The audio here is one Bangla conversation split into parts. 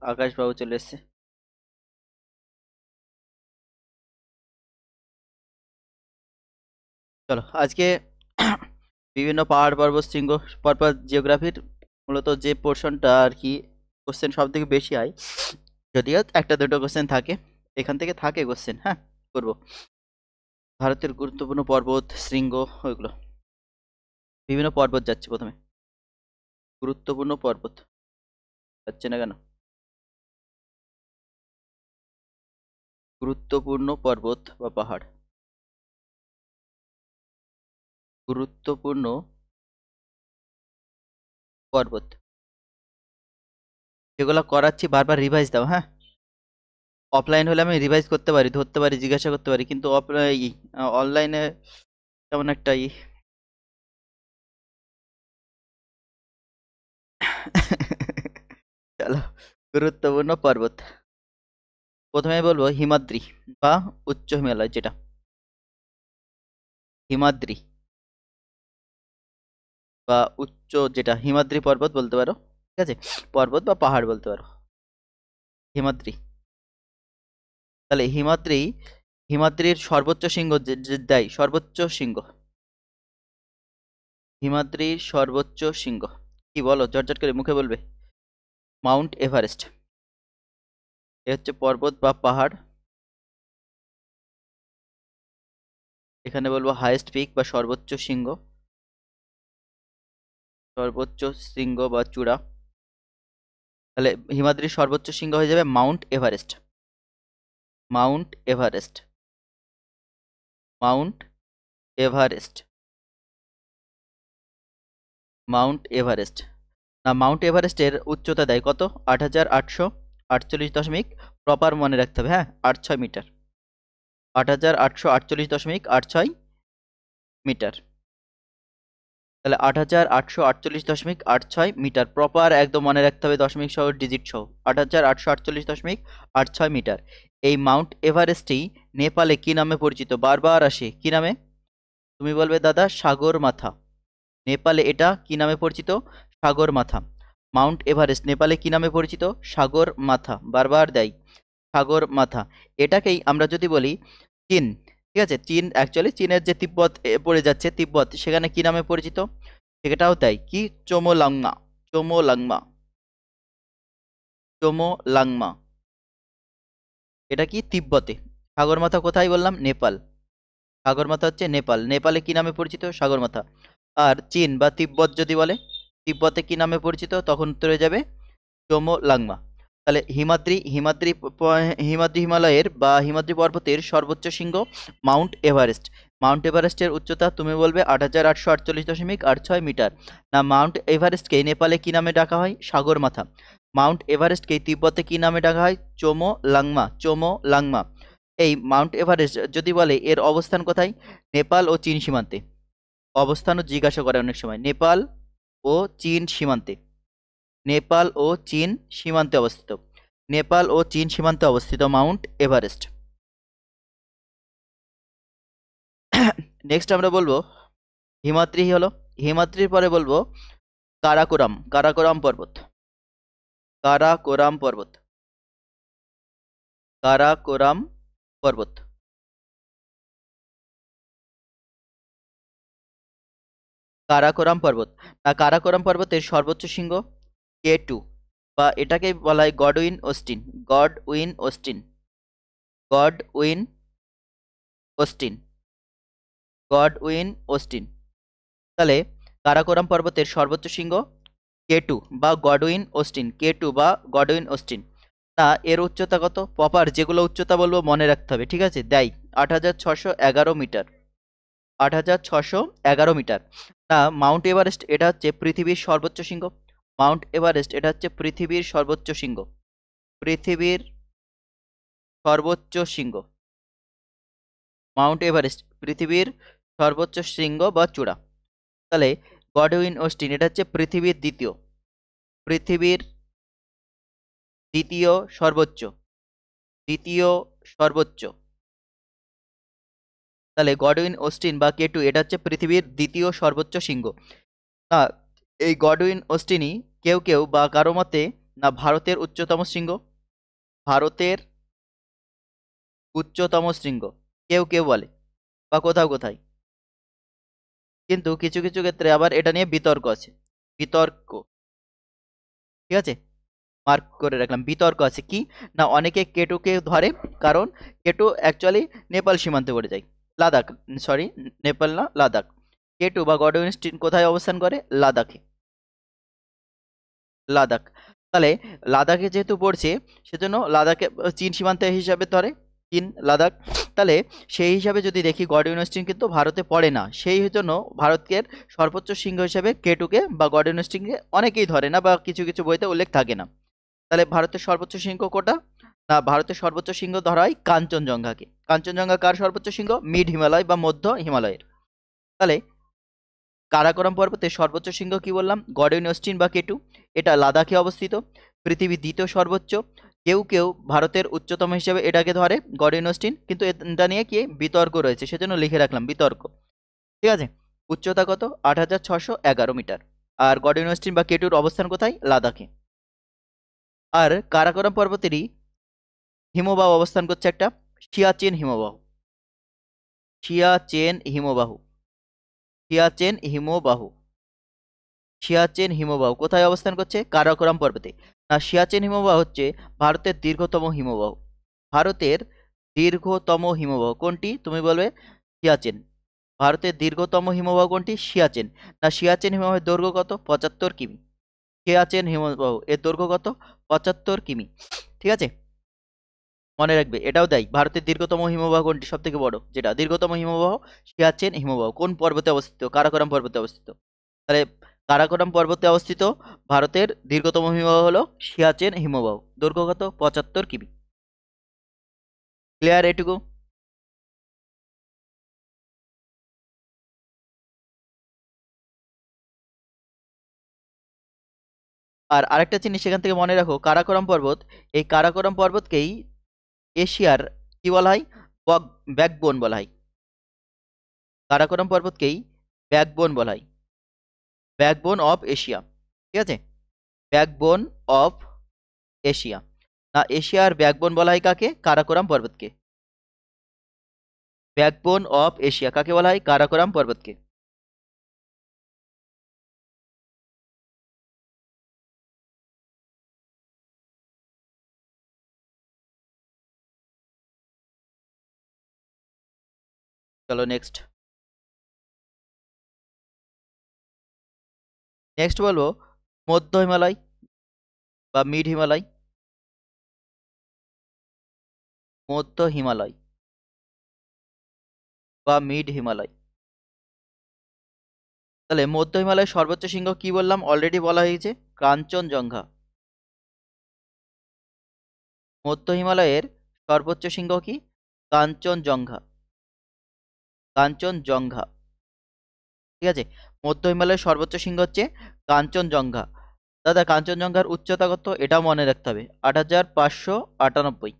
আকাশবাবু চলে এসছে। চলো আজকে বিভিন্ন পাহাড় পর্বত শৃঙ্গ পর্বত জিওগ্রাফির মূলত যে পোর্শনটা আর কি কোশ্চেন সব থেকে বেশি হয়, যদিও একটা দুটো কোশ্চেন থাকে, এখান থেকে থাকে কোশ্চেন। হ্যাঁ, করবো ভারতের গুরুত্বপূর্ণ পর্বত শৃঙ্গ ওইগুলো। বিভিন্ন পর্বত যাচ্ছে প্রথমে। গুরুত্বপূর্ণ পর্বত যাচ্ছে না কেন? গুরুত্বপূর্ণ পর্বত বা পাহাড়, গুরুত্বপূর্ণ পর্বত যেগুলো করাচ্ছি বারবার রিভাইজ দাও। হ্যাঁ, অফলাইন হলে আমি রিভাইজ করতে পারি, ধরতে পারি, জিজ্ঞাসা করতে পারি, কিন্তু অনলাইনে তেমন একটা চলো, গুরুত্বপূর্ণ পর্বত প্রথমে বলবো হিমাদ্রি বা উচ্চ হিমালয়, যেটা হিমাদ্রি বা উচ্চ, যেটা হিমাদ্রি পর্বত বলতে পারো। ঠিক আছে, পর্বত বা পাহাড় বলতে পারো, হিমাদ্রি। তাহলে হিমাদ্রির সর্বোচ্চ শৃঙ্গ যে দেয়, সর্বোচ্চ শৃঙ্গ, হিমাদ্রির সর্বোচ্চ শৃঙ্গ কি বলো, চটচট করে মুখে বলবে। Mount Everest. এ হচ্ছে পর্বত বা পাহাড়। এখানে বলবো হাইয়েস্ট পিক বা সর্বোচ্চ শৃঙ্গ, সর্বোচ্চ শৃঙ্গ বা চূড়া। তাহলে হিমাদ্রির সর্বোচ্চ শৃঙ্গ হয়ে যাবে Mount Everest. Mount Everest, Mount Everest, Mount Everest. না, মাউন্ট এভারেস্টের উচ্চতা দেয় কত? ৮,৮৪৮., প্রপার মনে রাখতে হবে। হ্যাঁ, ৮৬ মিটার, ৮,৮৪৮.86 মিটার। তাহলে ৮,৮৪৮.86 মিটার, প্রপার একদম মনে রাখতে হবে, দশমিক সহ ডিজিট সহ। ৮,৮৪৮.86 মিটার। এই মাউন্ট এভারেস্টই নেপালে কি নামে পরিচিত? বারবার আসে, কি নামে? তুমি বলবে দাদা সাগর মাথা। নেপালে এটা কি নামে পরিচিত? সাগর মাথা। মাউন্ট এভারেস্ট নেপালে কি নামে পরিচিত? সাগর মাথা, বারবার দেয়, সাগর মাথা। এটাকেই আমরা যদি বলি চীন, ঠিক আছে, চীন অ্যাকচুয়ালি চীনের যে তিব্বত পড়ে যাচ্ছে, তিব্বত সেখানে কি নামে পরিচিত? সেটাও তাই, কি? চোমোলাংমা, চোমোলাংমা, চোমোলাংমা। এটা কি? তিব্বতে। সাগরমাথা কোথায় বললাম? নেপাল। সাগরমাথা হচ্ছে নেপাল, নেপালে কি নামে পরিচিত? সাগরমাথা। আর চীন বা তিব্বত যদি বলে, তিব্বতে কি নামে পরিচিত? তখন উত্তরে যাবে চোমোলাংমা। তাহলে হিমাদ্রি হিমালয়ের বা হিমাদ্রি পর্বতের সর্বোচ্চ শৃঙ্গ মাউন্ট এভারেস্ট। মাউন্ট এভারেস্টের উচ্চতা তুমি বলবে ৮,৮৪৮.86 মিটার। না, মাউন্ট এভারেস্টকে নেপালে কি নামে ডাকা হয়? সাগরমাথা। মাউন্ট এভারেস্টকে তিব্বতে কি নামে ডাকা হয়? চোমোলাংমা, চোমোলাংমা। এই মাউন্ট এভারেস্ট যদি বলে এর অবস্থান কোথায়? নেপাল ও চীন সীমান্তে। অবস্থানও জিজ্ঞাসা করে অনেক সময়, নেপাল ও চীন সীমান্তে, নেপাল ও চীন সীমান্তে অবস্থিত, নেপাল ও চীন সীমান্তে অবস্থিত মাউন্ট এভারেস্ট। নেক্সট আমরা বলবো হিমাদ্রি হলো, হিমাদ্রির পরে বলবো কারাকোরাম, কারাকোরাম পর্বত, কারাকোরাম পর্বত, কারাকোরাম পর্বত, কারাকোরাম পর্বত। কারাকোরাম পর্বতের সর্বোচ্চ শৃঙ্গ K2, বা এটাকে বলা হয় Godwin Austen, Godwin Austen, Godwin Austen, Godwin Austen. তাহলে কারাকোরাম পর্বতের সর্বোচ্চ শৃঙ্গ K2 বা গডউইন অস্টিন, K2 বা গডউইন অস্টিন। না, এর উচ্চতা কত? প্রপার যেগুলো উচ্চতা বলবো মনে রাখতে হবে, ঠিক আছে, দেয় ৮,৬১১ মিটার, ৮,৬১১ মিটার। না, মাউন্ট এভারেস্ট এটা হচ্ছে পৃথিবীর সর্বোচ্চ শৃঙ্গ, মাউন্ট এভারেস্ট এটা হচ্ছে পৃথিবীর সর্বোচ্চ শৃঙ্গ, পৃথিবীর সর্বোচ্চ শৃঙ্গ, মাউন্ট এভারেস্ট পৃথিবীর সর্বোচ্চ শৃঙ্গ বা চূড়া। তাহলে গডউইন অস্টিন এটা হচ্ছে পৃথিবীর দ্বিতীয়, পৃথিবীর দ্বিতীয় সর্বোচ্চ, দ্বিতীয় সর্বোচ্চ। তাহলে গডউইন অস্টিন বা K2 এটা হচ্ছে পৃথিবীর দ্বিতীয় সর্বোচ্চ শৃঙ্গ। এই গডউইন অস্টিনই কেউ কেউ বা কারো মতে না ভারতের উচ্চতম শৃঙ্গ? ভারতের উচ্চতম শৃঙ্গ কেউ কেউ বলে, বা কোথাও কোথায়, কিন্তু কিছু কিছু ক্ষেত্রে আবার এটা নিয়ে বিতর্ক আছে। বিতর্ক, ঠিক আছে, মার্ক করে রাখলাম, বিতর্ক আছে কি না, অনেকে কেটুকে ধরে, কারণ কেটু অ্যাকচুয়ালি নেপাল সীমান্তে পড়ে যায়, লাদাখ, সরি, নেপাল না, লাদাখ। কেটু বা গডউইন স্টিন কোথায় অবস্থান করে? লাদাখে। লাদাখ, তাহলে লাদাখে যেহেতু পড়ছে, সেজন্য লাদাখে চীন সীমান্ত হিসাবে ধরে, চীন লাদাখ। তাহলে সেই হিসাবে যদি দেখি গড ইউনিভার্সিটি কিন্তু ভারতে পড়ে না, সেই জন্য ভারতের সর্বোচ্চ শৃঙ্গ হিসেবে কেটুকে বা গড ইউনিভার্সিটিকে অনেকেই ধরে না, বা কিছু কিছু বইতে উল্লেখ থাকে না। তাহলে ভারতের সর্বোচ্চ শৃঙ্গ কোটা? না, ভারতের সর্বোচ্চ শৃঙ্গ ধরা হয় কাঞ্চনজঙ্ঘাকে। কাঞ্চনজঙ্ঘা কার সর্বোচ্চ শৃঙ্গ? মিড হিমালয় বা মধ্য হিমালয়ের। তাহলে কারাকোরাম পর্বতের সর্বোচ্চ শৃঙ্গ কি বললাম? গডউইন অস্টিন বা কেটু। এটা লাদাখে অবস্থিত, পৃথিবীর দ্বিতীয় সর্বোচ্চ। কেউ কেউ ভারতের উচ্চতম হিসেবে এটাকে ধরে গডউইন অস্টিন, কিন্তু এটা নিয়ে কি বিতর্ক রয়েছে, সেজন্য লিখে রাখলাম বিতর্ক। ঠিক আছে, উচ্চতা কত? ৮৬১১ মিটার। আর গডউইন অস্টিন বা কেটুর অবস্থান কোথায়? লাদাখে। আর কারাকোরাম পর্বতেরই হিমবাহ অবস্থান করছে একটা, সিয়াচেন হিমবাহ। সিয়াচেন হিমবাহ, সিয়াচেন হিমবাহ, সিয়াচেন হিমবাহ কোথায় অবস্থান করছে? কারাকোরাম পর্বতে। না, সিয়াচেন হিমবাহ হচ্ছে ভারতের দীর্ঘতম হিমবাহ। ভারতের দীর্ঘতম হিমবাহ কোনটি তুমি বলবে? সিয়াচেন। ভারতের দীর্ঘতম হিমবাহ কোনটি? সিয়াচেন। না, সিয়াচেন হিমবাহের দৈর্ঘ্য কত? ৭৫ কিমি। সিয়াচেন হিমবাহ এর দৈর্ঘ্য কত? ৭৫ কিমি। ঠিক আছে, মনে রাখবে। এটাও দেয় ভারতের দীর্ঘতম হিমবাহ কোনটি, সব থেকে বড় যেটা দীর্ঘতম হিমবাহ, সিয়াচেন হিমবাহ কোন পর্বতে অবস্থিত? কারাকোরাম পর্বতে অবস্থিত। তাহলে কারাকোরাম পর্বতে অবস্থিত ভারতের দীর্ঘতম হিমবাহ হলো সিয়াচেন হিমবাহ, দৈর্ঘ্য কত? ৭৫ কিমি। ক্লিয়ার এটুকু? আর আরেকটা জিনিস সেখান থেকে মনে রাখো, কারাকোরাম পর্বত, এই কারাকোরাম পর্বতকেই এশিয়ার কি বলা হয়? ব্যাকবোন বলা হয়। কারাকোরাম পর্বতকেই ব্যাকবোন বলা হয়, ব্যাকবোন অফ এশিয়া। ঠিক আছে, ব্যাকবোন অফ এশিয়া। না, এশিয়ার ব্যাকবোন বলা হয় কাকে? কারাকোরাম পর্বতকে। ব্যাকবোন অফ এশিয়া কাকে বলা হয়? কারাকোরাম পর্বতকে। চলো নেক্সট। নেক্সট বলবো মধ্য হিমালয় বা মিড হিমালয়। মধ্য হিমালয় বা মিড হিমালয়। তাহলে মধ্য হিমালয়ের সর্বোচ্চ শৃঙ্গ কি বললাম? অলরেডি বলা হয়েছে, কাঞ্চনজঙ্ঘা। মধ্য হিমালয়ের সর্বোচ্চ শৃঙ্গ কি? কাঞ্চনজঙ্ঘা। কাঞ্চনজঙ্ঘা, ঠিক আছে। মধ্য হিমালয়ের সর্বোচ্চ শৃঙ্গ হচ্ছে কাঞ্চনজঙ্ঘা। দাদা কাঞ্চনজঙ্ঘার উচ্চতা কত? এটাও মনে রাখতে হবে, ৮৫৯৮।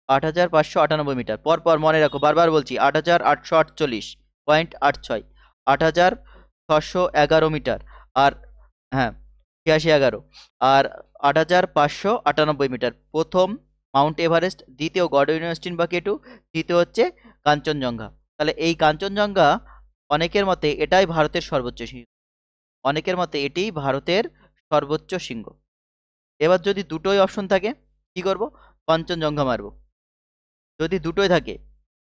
৮৫৯৮ মিটার। পর পর মনে রাখো, বারবার বলছি, ৮৮৪৮.৮৬, ৮৬১১ মিটার। আর হ্যাঁ, ৮৬১১। আর ৮৫৯৮ মিটার প্রথম মাউন্ট এভারেস্ট, দ্বিতীয় গডউইন অস্টিন বা কেটু, তৃতীয় হচ্ছে কাঞ্চনজঙ্ঘা। তাহলে এই কাঞ্চনজঙ্ঘা অনেকের মতে এটাই ভারতের সর্বোচ্চ শৃঙ্গ। অনেকের মতে এটিই ভারতের সর্বোচ্চ শৃঙ্গ। এবার যদি দুটোই অপশন থাকে কি করব? কাঞ্চনজঙ্ঘা মারব। যদি দুটোই থাকে,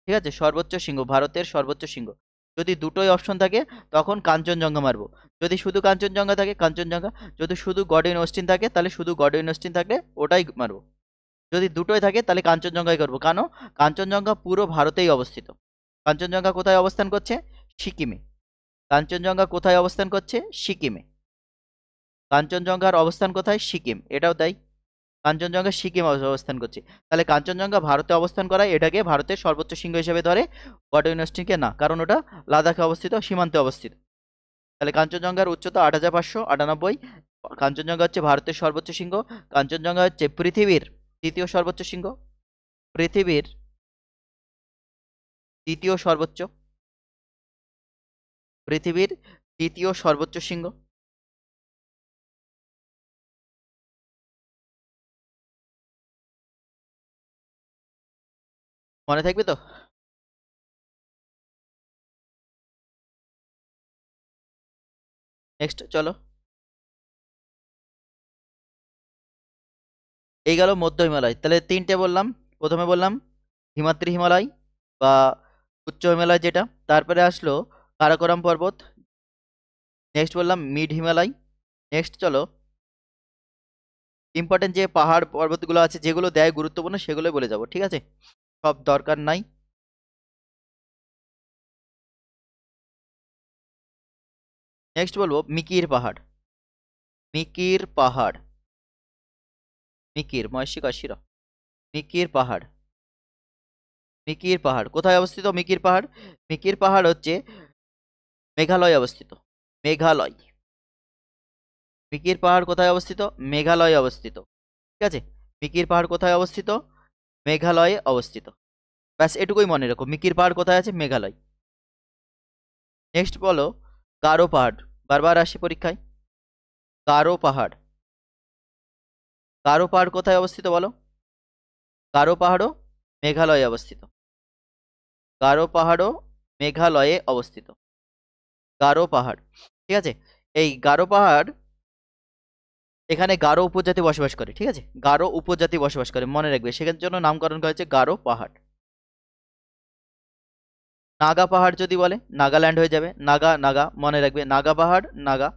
ঠিক আছে, সর্বোচ্চ শৃঙ্গ, ভারতের সর্বোচ্চ শৃঙ্গ, যদি দুটোই অপশন থাকে তখন কাঞ্চনজঙ্ঘা মারবো। যদি শুধু কাঞ্চনজঙ্ঘা থাকে কাঞ্চনজঙ্ঘা, যদি শুধু গডউইন অস্টিন থাকে তাহলে শুধু গডউইন অস্টিন থাকলে ওটাই মারবো। যদি দুটোই থাকে তাহলে কাঞ্চনজঙ্ঘাই করবো, কেন? কাঞ্চনজঙ্ঘা পুরো ভারতেই অবস্থিত। কাঞ্চনজঙ্ঘা কোথায় অবস্থান করছে? সিকিমে। কাঞ্চনজঙ্ঘা কোথায় অবস্থান করছে? সিকিমে। কাঞ্চনজঙ্ঘার অবস্থান কোথায়? সিকিম, এটাও তাই। কাঞ্চনজঙ্ঘা সিকিম অবস্থান করছে। তাহলে কাঞ্চনজঙ্ঘা ভারতে অবস্থান করায় এটাকে ভারতের সর্বোচ্চ শৃঙ্গ হিসেবে ধরে, গডউইন অস্টিনকে না, কারণ ওটা লাদাখে অবস্থিত, সীমান্তে অবস্থিত। তাহলে কাঞ্চনজঙ্ঘার উচ্চতা ৮৫৯৮। কাঞ্চনজঙ্ঘা হচ্ছে ভারতের সর্বোচ্চ শৃঙ্গ। কাঞ্চনজঙ্ঘা হচ্ছে পৃথিবীর তৃতীয় সর্বোচ্চ শৃঙ্গ। পৃথিবীর তৃতীয় সর্বোচ্চ, পৃথিবীর তৃতীয় সর্বোচ্চ শৃঙ্গ। মনে থাকবে তো? নেক্সট চলো, এই গেল মধ্য হিমালয়। তাহলে তিনটে বললাম। প্রথমে বললাম হিমাদ্রি হিমালয় বা উচ্চ হিমালয় যেটা, তারপরে আসলো কারাকোরাম পর্বত, নেক্সট বললাম মিড হিমালয়। নেক্সট চলো ইম্পর্টেন্ট যে পাহাড় পর্বতগুলো আছে যেগুলো দেয় গুরুত্বপূর্ণ সেগুলোই বলে যাব, ঠিক আছে? সব দরকার নাই। নেক্সট বলবো মিকির পাহাড়। মিকির পাহাড়, মিকির মহেশী কাশিরা, মিকির পাহাড়। মিকির পাহাড় কোথায় অবস্থিত? মিকির পাহাড়, মিকির পাহাড় হচ্ছে মেঘালয়ে অবস্থিত। মেঘালয়। মিকির পাহাড় কোথায় অবস্থিত? মেঘালয়ে অবস্থিত, ঠিক আছে? মিকির পাহাড় কোথায় অবস্থিত? মেঘালয়ে অবস্থিত। ব্যাস এটুকুই মনে রাখো, মিকির পাহাড় কোথায় আছে? মেঘালয়। নেক্সট বলো গারো পাহাড়, বারবার আসে পরীক্ষায়। গারো পাহাড়, গারো পাহাড় কোথায় অবস্থিত বলো? গারো পাহাড়ও মেঘালয়ে অবস্থিত। গারো পাহাড়ও মেঘালয়ে অবস্থিত। গারো পাহাড়, ঠিক আছে? এই গারো পাহাড়, এখানে গারো উপজাতি বসবাস করে, ঠিক আছে? গারো উপজাতি বসবাস করে, মনে রাখবে, সেখানে জন্য নামকরণ করা হয়েছে গারো পাহাড়। নাগা পাহাড় যদি বলে নাগাল্যান্ড হয়ে যাবে, নাগা নাগা মনে রাখবে, নাগা পাহাড় নাগা।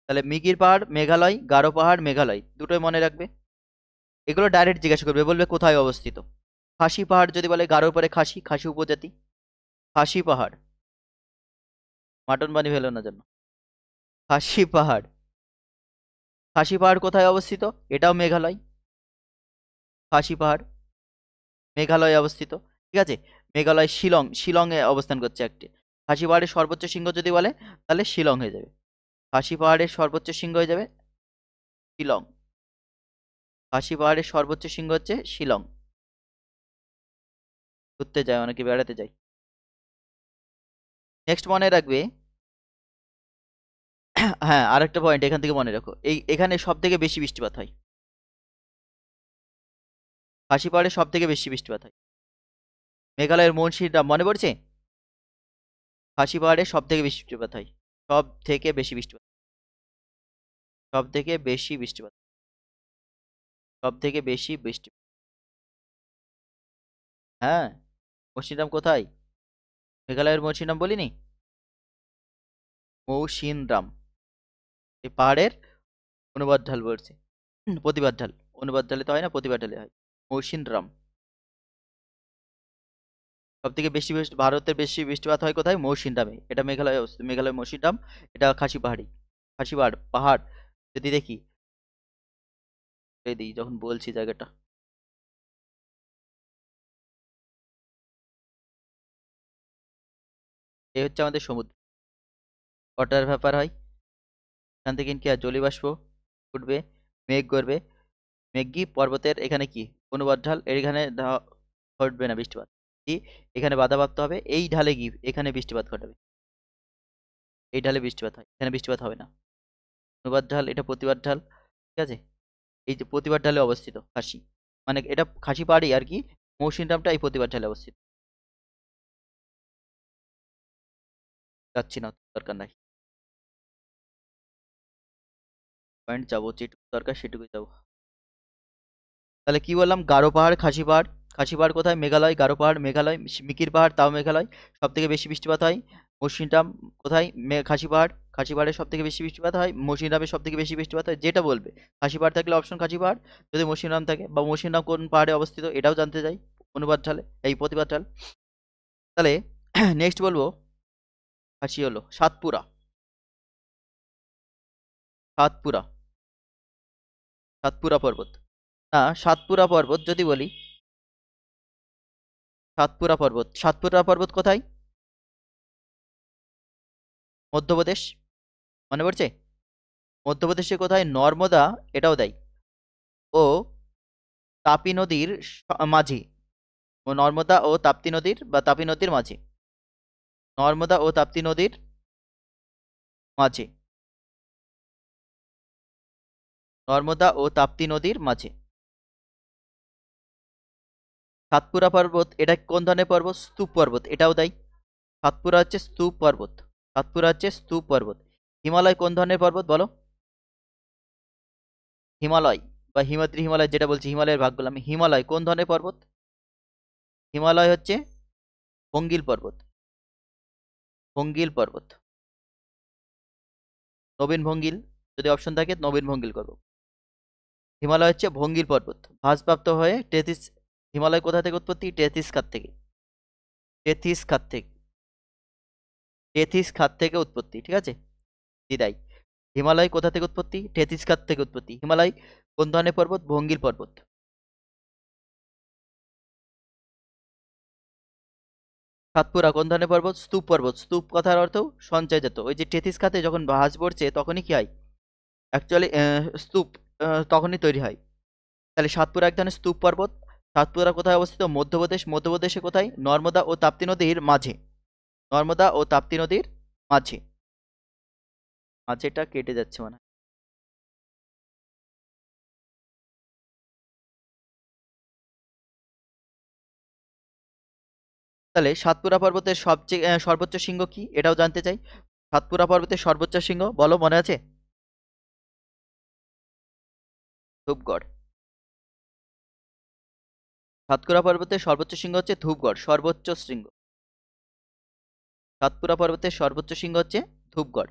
তাহলে মিগির পাহাড় মেঘালয়, গারো পাহাড় মেঘালয়, দুটোই মনে রাখবে। এগুলো ডাইরেক্ট জিজ্ঞাসা করবে, বলবে কোথায় অবস্থিত। খাসি পাহাড় যদি বলে গারোর পরে খাসি, খাসি উপজাতি। খাসি পাহাড়, মাটন বানি ফেলো না যেন। খাসি পাহাড়, খাসি পাহাড় কোথায় অবস্থিত? এটাও মেঘালয়। খাসি পাহাড় মেঘালয়ে অবস্থিত, ঠিক আছে? মেঘালয় শিলং, শিলংয়ে অবস্থান করছে একটি। খাসি পাহাড়ের সর্বোচ্চ শৃঙ্গ যদি বলে তাহলে শিলং হয়ে যাবে। খাসি পাহাড়ের সর্বোচ্চ শৃঙ্গ হয়ে যাবে শিলং। খাসি পাহাড়ের সর্বোচ্চ শৃঙ্গ হচ্ছে শিলং। ঘুরতে যায় অনেকে, বেড়াতে যায়। নেক্সট মনে রাখবে, হ্যাঁ আরেকটা পয়েন্ট এখান থেকে মনে রাখো, এখানে সব থেকে বেশি বৃষ্টিপাত হয়। খাসি পাহাড়ে সব থেকে বেশি বৃষ্টিপাত হয়। মেঘালয়ের মৌসিনরাম মনে পড়ছে? খাসি পাহাড়ে সব থেকে বেশি বৃষ্টিপাত হয়। সব থেকে বেশি বৃষ্টিপাত, সব থেকে বেশি বৃষ্টিপাত, সব থেকে বেশি বৃষ্টি। হ্যাঁ, মৌসিনরাম কোথায়? মেঘালয়ের মৌসিনরাম বলিনি? মৌসিনরাম এই পাহাড়ের অনুবাদ ঢাল বলছে, প্রতিবাদ ঢাল। অনুবাদ ঢালে তো হয় না, প্রতিবাদ ঢালে হয়। মৌসিনরাম সব থেকে বেশি ভারতের বেশি বৃষ্টিপাত হয় কোথায়? মৌসিনরামে। এটা মেঘালয়ে অবস্থিত, মেঘালয় মৌসিনরাম। এটা খাসি পাহাড়ি, খাসি পাহাড় পাহাড় যদি দেখি, এই দিই যখন বলছি জায়গাটা, এই হচ্ছে আমাদের সমুদ্র। ওয়াটার ভ্যাপার হয় এখান থেকে, কি আর জলীয়বাষ্প উঠবে, মেঘ করবে। মেঘি পর্বতের এখানে কি অনুবাদ ঢাল, এখানে ঘটবে না বৃষ্টিপাত, কি এখানে বাধাপ্রাপ্ত হবে, এই ঢালে কি এখানে বৃষ্টিপাত ঘটাবে। এই ঢালে বৃষ্টিপাত হয়, এখানে বৃষ্টিপাত হবে না। অনুবাদ ঢাল, এটা প্রতিবাদ ঢাল, ঠিক আছে? এই যে প্রতিবাদ ঢালে অবস্থিত খাসি, মানে এটা খাসি পাহাড়ি আর কি। মৌসিনরামটা এই প্রতিবাদ ঢালে অবস্থিত। যাচ্ছি না, দরকার নাই। পয়েন্ট যাবো, যেটুকু দরকার সেটুকুই যাবো। তাহলে কি বললাম? গারো পাহাড়, খাসি পাহাড়। খাসি পাহাড় কোথায়? মেঘালয়। গারো পাহাড় মেঘালয়। মিকির পাহাড় তাও মেঘালয়। সব থেকে বেশি বৃষ্টিপাত হয়। মৌসিনরাম কোথায়? খাসি পাহাড়। খাসি পাহাড়ের সব থেকে বেশি বৃষ্টিপাত হয়। মৌসিনরামের সব থেকে বেশি বৃষ্টিপাত হয়, যেটা বলবে। খাসি পাহাড় থাকলে অপশন খাসি পাহাড়, যদি মৌসিনরাম থাকে, বা মৌসিনরাম কোন পাহাড়ে অবস্থিত এটাও জানতে চাই, অনুবাদ ঢালে এই প্রতিবাদ ঢাল। তাহলে নেক্সট বলবো, খাসি হলো সাতপুরা। সাতপুরা, সাতপুরা পর্বত। না, সাতপুরা পর্বত যদি বলি, সাতপুরা পর্বত, সাতপুরা পর্বত কোথায়? মধ্যপ্রদেশ, মনে পড়ছে? মধ্যপ্রদেশে কোথায়? নর্মদা, এটাও দেয়, ও তাপি নদীর মাঝে। ও নর্মদা ও তাপ্তি নদীর বা তাপি নদীর মাঝে। নর্মদা ও তাপ্তি নদীর মাঝে। নর্মদা ও তাপ্তি নদীর মাঝে। সাতপুরা পর্বত এটা কোন ধরনের পর্বত? স্তূপ পর্বত, এটাও দেয়। সাতপুরা হচ্ছে স্তূপ পর্বত। সাতপুরা হচ্ছে স্তূপ পর্বত। হিমালয় কোন ধরনের পর্বত বলো? হিমালয় বা হিমাদ্রি হিমালয় যেটা বলছি, হিমালয়ের ভাগ বললাম। হিমালয় কোন ধরনের পর্বত? হিমালয় হচ্ছে ভঙ্গিল পর্বত। ভঙ্গিল পর্বত। নবীন ভঙ্গিল, যদি অপশন থাকে নবীন ভঙ্গিল করব। হিমালয় হচ্ছে ভঙ্গিল পর্বত, ভাঁজপ্রাপ্ত হয়ে টেথিস। হিমালয় কোথা থেকে উৎপত্তি? টেথিস খাত থেকে। টেথিস খাত থেকে। টেথিস খাত থেকে উৎপত্তি, ঠিক আছে। দিদাই, হিমালয় কোথা থেকে উৎপত্তি? টেথিস খাত থেকে উৎপত্তি। হিমালয় কোন ধরনের পর্বত? ভঙ্গিল পর্বত। সাতপুরা কোন ধরনের পর্বত? স্তূপ পর্বত। স্তূপ কথার অর্থ সঞ্চয়জাত। ওই যে টেথিস খাতে যখন ভাঁজ পড়ছে তখনই কি হয়? অ্যাকচুয়ালি স্তূপ তখনই তৈরি হয়। তাহলে সাতপুরা এক ধরনের স্তূপ পর্বত। সাতপুরা কোথায় অবস্থিত? মধ্যপ্রদেশ। মধ্যপ্রদেশে কোথায়? নর্মদা ও তাপ্তি নদীর মাঝে। নর্মদা ও তাপ্তি নদীর মাঝে। মাঝেটা কেটে যাচ্ছে মানে। তাহলে সাতপুরা পর্বতের সবচেয়ে সর্বোচ্চ শৃঙ্গ কি, এটাও জানতে চাই। সাতপুরা পর্বতের সর্বোচ্চ শৃঙ্গ বলো, মনে আছে? ধূপগড়। সাতপুরা পর্বতের সর্বোচ্চ শৃঙ্গ হচ্ছে ধূপগড়, সর্বোচ্চ শৃঙ্গ। সাতপুরা পর্বতের সর্বোচ্চ শৃঙ্গ হচ্ছে ধূপগড়।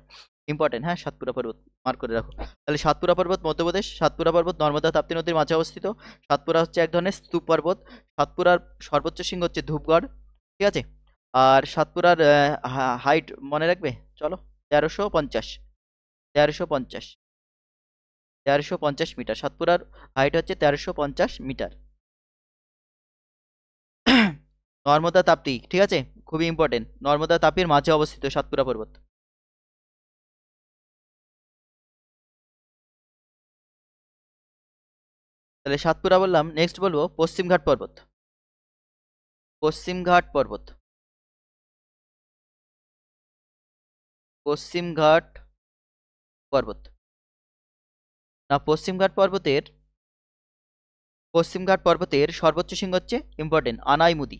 ইম্পর্টেন্ট, হ্যাঁ, সাতপুরা পর্বত মার্ক করে রাখো। তাহলে সাতপুরা পর্বত মধ্যপ্রদেশ। সাতপুরা পর্বত নর্মদা তাপ্তি নদীর মাঝে অবস্থিত। সাতপুরা হচ্ছে এক ধরনের স্তূপ পর্বত। সাতপুরার সর্বোচ্চ শৃঙ্গ হচ্ছে ধূপগড়, ঠিক আছে। আর সাতপুরার হাইট মনে রাখবে, চলো, 1350। 1350। 1350 মিটার। সাতপুরার হাইট হচ্ছে 1350 মিটার। নর্মদা তাপ্তি, ঠিক আছে, খুবই ইম্পর্টেন্ট। নর্মদা তাপির মাঝে অবস্থিত সাতপুরা পর্বত। তাহলে সাতপুরা বললাম, নেক্সট বলবো পশ্চিমঘাট পর্বত। পশ্চিমঘাট পর্বত। পশ্চিমঘাট পর্বত। না, পশ্চিমঘাট পর্বতের সর্বোচ্চ শৃঙ্গ হচ্ছে, ইম্পর্টেন্ট, আনাইমুদি।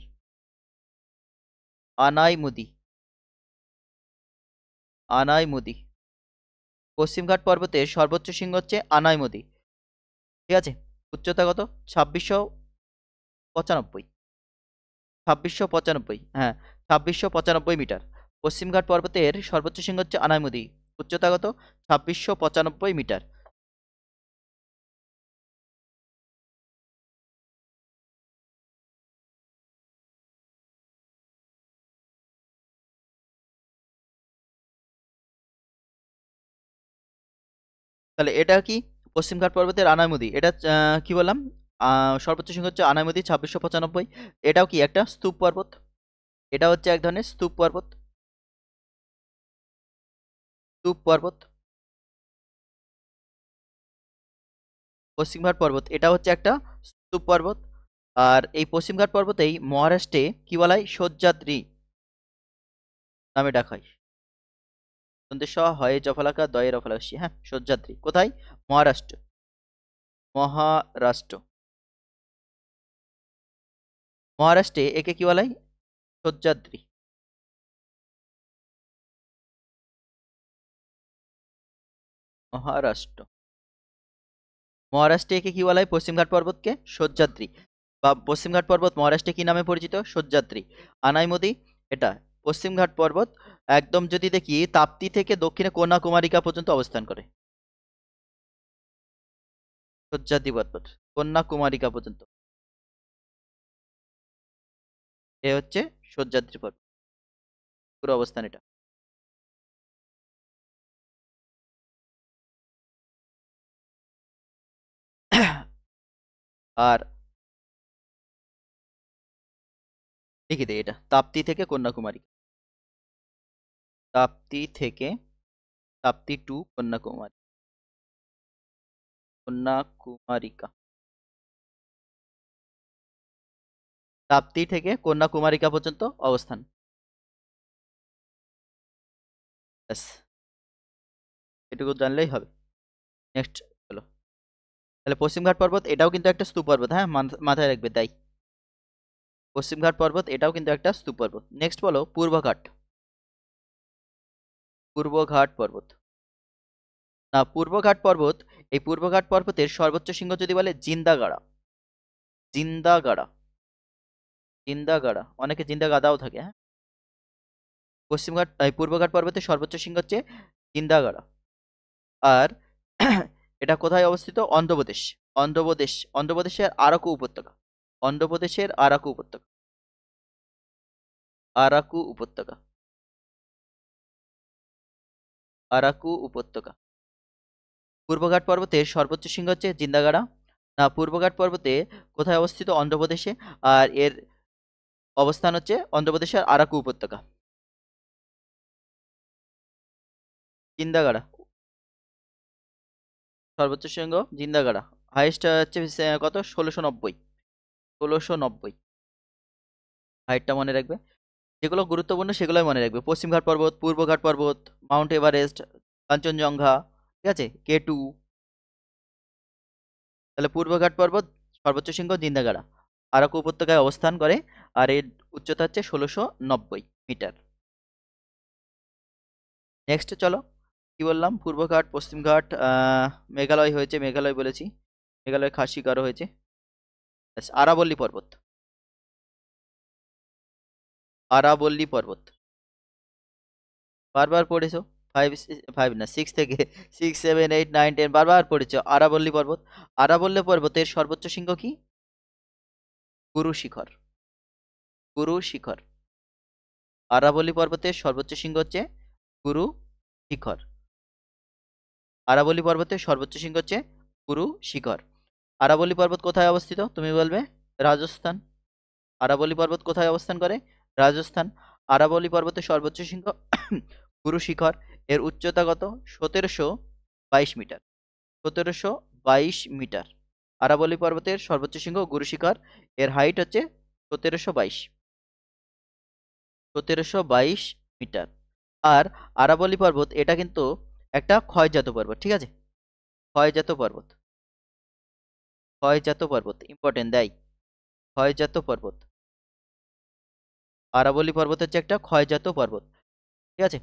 আনাইমুদি। আনাইমুদি। পশ্চিমঘাট পর্বতের সর্বোচ্চ শৃঙ্গ হচ্ছে আনাইমুদি, ঠিক আছে। উচ্চতা কত? 2695। 2695, হ্যাঁ, 2695 মিটার। পশ্চিমঘাট পর্বতের সর্বোচ্চ শৃঙ্গ হচ্ছে আনাইমুদি। উচ্চতা কত? 2695 মিটার। তাহলে এটা কি? পশ্চিমঘাট পর্বতের আনাইমুদি, এটা কি বললাম? সর্বোচ্চ শৃঙ্গ হচ্ছে আনাইমুদি 2695। এটাও কি একটা স্তূপ পর্বত? এটা হচ্ছে এক ধরনের স্তূপ পর্বত। স্তূপ পর্বত। পশ্চিমঘাট পর্বত এটা হচ্ছে একটা স্তূপ পর্বত। আর এই পশ্চিমঘাট পর্বতেই মহারাষ্ট্রে কি বলা হয়? সহ্যাদ্রি নামে ডাকা হয়। সন্দেশ হয় জফলাকা দয়ের রফলাকাশি, হ্যাঁ, সহ্যাদ্রি কোথায়? মহারাষ্ট্র। মহারাষ্ট্র। মহারাষ্ট্রে একে কি বলা হয়? সহ্যাদ্রি। মহারাষ্ট্র। মহারাষ্ট্রে একে কি বলা হয়? পশ্চিমঘাট পর্বতকে সহ্যাদ্রি। বা পশ্চিমঘাট পর্বত মহারাষ্ট্রে কি নামে পরিচিত? সহ্যাদ্রি। আনাইমুদি এটা পশ্চিমঘাট পর্বত। একদম যদি দেখি তাপ্তি থেকে দক্ষিণে কন্যাকুমারিকা পর্যন্ত অবস্থান করে। সহ্যাদ্রি পর্বত কন্যাকুমারিকা পর্যন্ত, এ হচ্ছে সহ্যাদ্রি পর্বত, পুরো অবস্থান এটা। আর লিখে দেয়, এটা তাপ্তি থেকে কন্যাকুমারী। তাপ্তি থেকে, তাপ্তি টু কন্যাকুমারী। কন্যাকুমারিকা। তাপ্তি থেকে কন্যাকুমারিকা পর্যন্ত অবস্থান। ব্যাস, এটুকু জানলেই হবে। নেক্সট, চলো। তাহলে পশ্চিমঘাট পর্বত এটাও কিন্তু একটা স্তূপ পর্বত, হ্যাঁ মাথায় রাখবে তাই। পশ্চিমঘাট পর্বত এটাও কিন্তু একটা স্তূপ পর্বত। নেক্সট বলো পূর্বঘাট। পূর্বঘাট পর্বত, না পূর্বঘাট পর্বত, এই পূর্বঘাট পর্বতের সর্বোচ্চ শৃঙ্গ যদি বলে জিন্দাগাড়া। জিন্দাগাড়া, জিন্দাগাড়া, অনেকে জিন্দাগাদাও থাকে, হ্যাঁ। পশ্চিমঘাট এই পূর্বঘাট পর্বতের সর্বোচ্চ শৃঙ্গ হচ্ছে জিন্দাগাড়া। আর এটা কোথায় অবস্থিত? অন্ধ্রপ্রদেশ। অন্ধ্রপ্রদেশ, অন্ধ্রপ্রদেশের আরাকু উপত্যকা। অন্ধ্রপ্রদেশের আরাকু উপত্যকা। আরাকু উপত্যকা, আরাকু উপত্যকা। পূর্বঘাট পর্বতের সর্বোচ্চ শৃঙ্গ হচ্ছে জিন্দাগাড়া। না, পূর্বঘাট পর্বতে কোথায় অবস্থিত? অন্ধ্রপ্রদেশে। আর এর অবস্থান হচ্ছে অন্ধ্রপ্রদেশের আরাকু উপত্যকা। জিন্দাগাড়া সর্বোচ্চ শৃঙ্গ জিন্দাগাড়া। হাইস্ট হচ্ছে কত? 1690। 1690 হাইটটা মনে রাখবে। যেগুলো গুরুত্বপূর্ণ সেগুলোই মনে রাখবে। পশ্চিমঘাট পর্বত, পূর্বঘাট পর্বত, মাউন্ট এভারেস্ট, কাঞ্চনজঙ্ঘা, ঠিক আছে, K2। তাহলে পূর্বঘাট পর্বত সর্বোচ্চ শৃঙ্গ জিন্দাগাড়া, আরাকু উপত্যকায় অবস্থান করে। আর এর উচ্চতা হচ্ছে 1690 মিটার। নেক্সট চলো, কি বললাম? পূর্বঘাট, পশ্চিমঘাট, মেঘালয় হয়েছে, মেঘালয় বলেছি, মেঘালয় খাসি গারো হয়েছে। আরাবল্লী পর্বত। আরাবল্লী পর্বত বারবার পড়েছো, ফাইভ, ফাইভ না সিক্স থেকে, 6, 7, 8, 9, 10 বারবার পড়েছো আরাবল্লী পর্বত। আরাবল্লী পর্বতের সর্বোচ্চ শৃঙ্গ কি? গুরু শিখর। গুরু শিখর। আরাবল্লী পর্বতের সর্বোচ্চ শৃঙ্গ হচ্ছে গুরু শিখর। আরাবল্লী পর্বতের সর্বোচ্চ শৃঙ্গ হচ্ছে গুরু শিখর। আরাবল্লী পর্বত কোথায় অবস্থিত তুমি বলবে? রাজস্থান। আরাবল্লী পর্বত কোথায় অবস্থান করে? রাজস্থান। আরাবল্লী পর্বতের সর্বোচ্চ শৃঙ্গ গুরু শিখর। এর উচ্চতা কত? 1722 মিটার। 1722 মিটার। আরাবল্লী পর্বতের সর্বোচ্চ শৃঙ্গ গুরু শিখর। এর হাইট হচ্ছে 1722। 1722 মিটার। আর আরাবল্লী পর্বত এটা কিন্তু একটা ক্ষয়জাত পর্বত, ঠিক আছে? ক্ষয়জাত পর্বত, ক্ষয়জাত পর্বত ইম্পর্টেন্ট দেয়। ক্ষয়জাত পর্বত, আরাবল্লী পর্বত হচ্ছে একটা ক্ষয়জাত পর্বত, ঠিক আছে?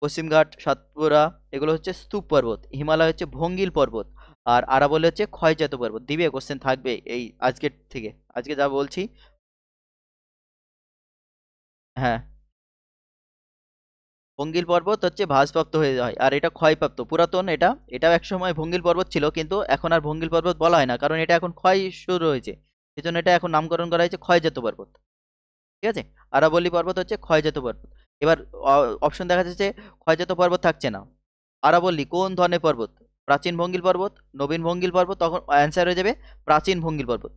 পশ্চিমঘাট, সাতপুরা এগুলো হচ্ছে স্তূপ পর্বত, হিমালয় হচ্ছে ভঙ্গিল পর্বত, আর আরাবল্লী হচ্ছে ক্ষয়জাত পর্বত। দিবে, কোশ্চেন থাকবে এই আজকের থেকে, আজকে যা বলছি। হ্যাঁ, ভঙ্গিল পর্বত হচ্ছে ভাসপ্রাপ্ত হয়ে যায়, আর এটা ক্ষয়প্রাপ্ত পুরাতন। এটাও একসময় ভঙ্গিল পর্বত ছিল, কিন্তু এখন আর ভঙ্গিল পর্বত বলা হয় না, কারণ এটা এখন ক্ষয় শুরু হয়েছে। সেজন্য এটা এখন নামকরণ করা হয়েছে ক্ষয়জাত পর্বত, ঠিক আছে? আরাবল্লী পর্বত হচ্ছে ক্ষয়জাত পর্বত। এবার অপশন দেখা যাচ্ছে ক্ষয়জাত পর্বত থাকছে না। আরাবল্লী কোন ধরনের পর্বত? প্রাচীন ভঙ্গিল পর্বত, নবীন ভঙ্গিল পর্বত? তখন অ্যান্সার হয়ে যাবে প্রাচীন ভঙ্গিল পর্বত।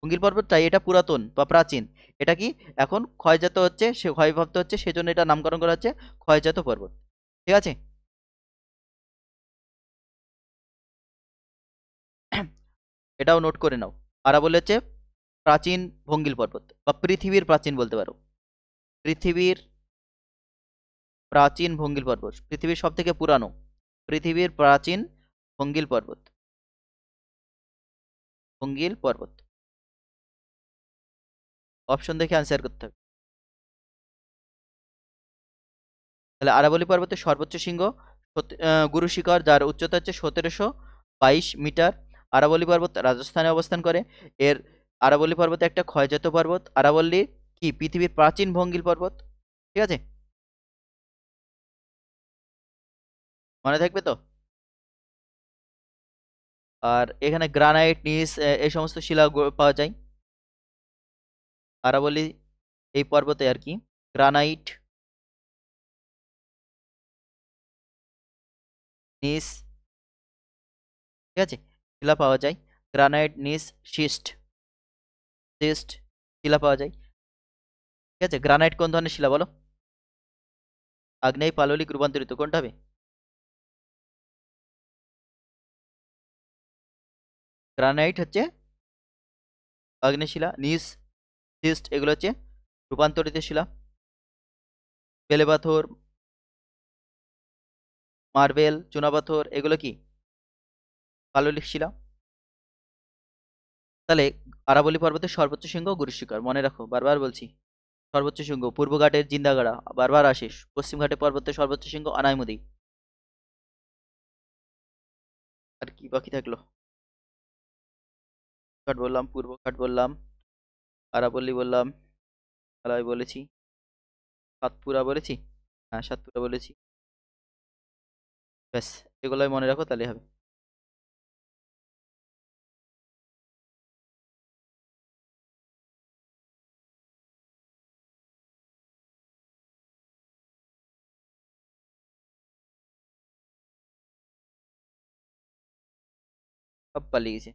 ভঙ্গিল পর্বতটাই এটা পুরাতন বা প্রাচীন, এটা কি এখন ক্ষয়জাত হচ্ছে, সে ক্ষয়প্রাপ্ত হচ্ছে, সেজন্য এটা নামকরণ করা হচ্ছে ক্ষয়জাত পর্বত, ঠিক আছে? এটাও নোট করে নাও। আরাবল্লী হচ্ছে প্রাচীন ভঙ্গিল পর্বত, বা পৃথিবীর প্রাচীন বলতে পারো। পৃথিবীর প্রাচীন ভঙ্গিল পর্বত, পৃথিবীর সব থেকে পুরানো, পৃথিবীর প্রাচীন ভঙ্গিল পর্বত, ভঙ্গিল পর্বত। অপশন দেখে আনসার করতে হবে। তাহলে আরাবল্লী পর্বতের সর্বোচ্চ শৃঙ্গ গুরু শিখর, যার উচ্চতা হচ্ছে 1722 মিটার। আরাবল্লী পর্বত রাজস্থানে অবস্থান করে। এর আরাবল্লী পর্বত একটা ক্ষয়জাত পর্বত। আরাবল্লী কি পৃথিবীর প্রাচীন ভঙ্গিল পর্বত, ঠিক আছে? মনে থাকবে তো? আর এখানে গ্রানাইট, নিস এই সমস্ত শিলা পাওয়া যায় আরাবল্লী এই পর্বতে আর কি। গ্রানাইট, নিস, ঠিক আছে, শিলা পাওয়া যায়। গ্রানাইট, নিস, শিস্ট, শিস্ট শিলা পাওয়া যায়, ঠিক আছে? গ্রানাইট কোন ধরনের শিলা বলো? আগ্নেয়, পাললিক, রূপান্তরিত, কোনটা হবে? গ্রানাইট হচ্ছে আগ্নেয় শিলা, নিস, শিস্ট এগুলো হচ্ছে রূপান্তরিত শিলা। বেলে পাথর, মার্বেল, চুনাপাথর এগুলো কি? পাললিক শিলা। তাহলে আরাবলী পর্বতের সর্বোচ্চ শৃঙ্গ গুরুশিখর, মনে রাখো, বারবার বলছি। সর্বোচ্চ শৃঙ্গ পূর্ব ঘাটের জিন্দাগাড়া, বারবার আসিস। পশ্চিম ঘাটে পর্বতের সর্বোচ্চ শৃঙ্গ আনাইমুদি। আর কি বাকি থাকলো? ঘাট বললাম, পূর্ব ঘাট বললাম, আরাবল্লী বললাম, আলাই বলেছি, সাতপুরা বলেছি। হ্যাঁ, সাতপুরা বলেছি। ব্যাস, এগুলোই মনে রাখো, তাহলে হবে। সব পালিয়ে গেছে।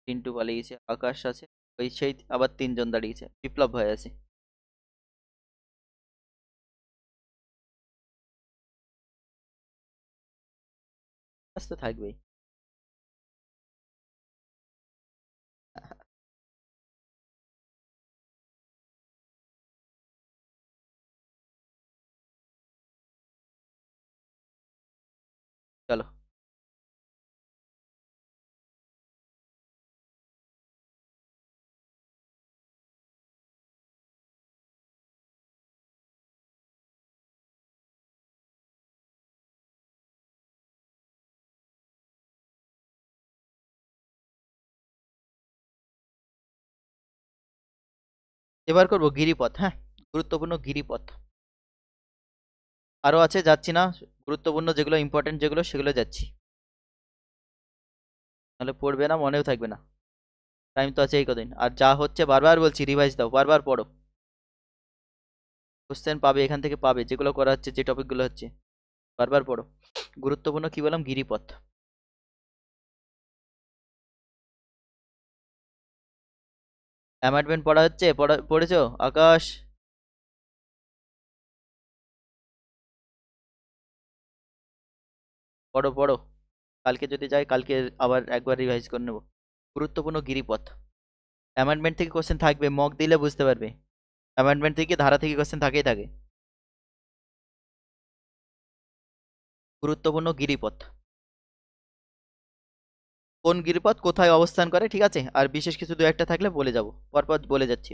টিন্টু পালিয়ে গেছে, আকাশ আছে, ওই সেই আবার তিনজন দাঁড়িয়েছে, বিপ্লব হয়ে আছে। আজ তো থাকবেই। চলো। এবার করবো গিরিপথ, হ্যাঁ, গুরুত্বপূর্ণ গিরিপথ। আরো আছে, যাচ্ছি না। গুরুত্বপূর্ণ যেগুলো, ইম্পর্টেন্ট যেগুলো, সেগুলো যাচ্ছি। নাহলে পড়বে না, মনেও থাকবে না। টাইম তো আছে এই কদিন, আর যা হচ্ছে বারবার বলছি, রিভাইজ দাও, বারবার পড়ো। কোশ্চেন পাবে এখান থেকে, পাবে যেগুলো করা হচ্ছে, যে টপিকগুলো হচ্ছে, বারবার পড়ো। গুরুত্বপূর্ণ কি বললাম? গিরিপথ। অ্যামেন্ডমেন্ট পড়া হচ্ছে, পড়েছো আকাশ? পড়ো পড়ো। কালকে যদি যাই, কালকে আবার একবার রিভাইজ করে নেবো। গুরুত্বপূর্ণ গিরিপথ। অ্যামেন্ডমেন্ট থেকে কোশ্চেন থাকবে, মক দিলে বুঝতে পারবে। অ্যামেন্ডমেন্ট থেকে, ধারা থেকে কোশ্চেন থাকেই থাকে। গুরুত্বপূর্ণ গিরিপথ। কোন গিরিপথ কোথায় অবস্থান করে, ঠিক আছে, আর বিশেষ কিছু দু একটা থাকলে বলে যাব, পরপর বলে যাচ্ছি।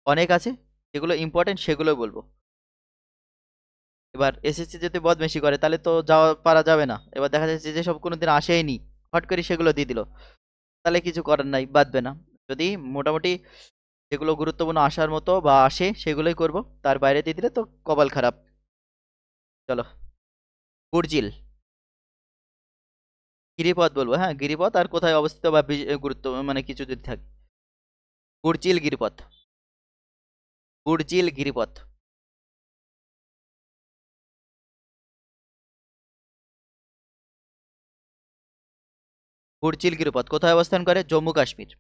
অনেক আছে, যেগুলো ইম্পর্টেন্ট সেগুলো বলবো। এবার এসএসসি যদি বদমেশি করে, তাহলে তো যাওয়া পারা যাবে না। এবার দেখা যাচ্ছে যে সব কোনোদিন আসেইনি, হট করে সেগুলো দিয়ে দিল, তাহলে কিছু করার নাই, বাদবে না। যদি মোটামুটি যেগুলো গুরুত্বপূর্ণ আসার মতো বা আসে, সেগুলোই করব। তার বাইরে দিয়ে দিলে তো কপাল খারাপ। চলো। গুর্জিল। গিরিপথ বলবো, হ্যাঁ, গিরিপথ, আর কোথায় অবস্থিত বা গুরুত্ব মানে কিছু যদি থাকে। গুর্জিল গিরিপথ। গুর্জিল গিরিপথ। গুর্জিল গিরিপথ কোথায় অবস্থান করে? জম্মু কাশ্মীর।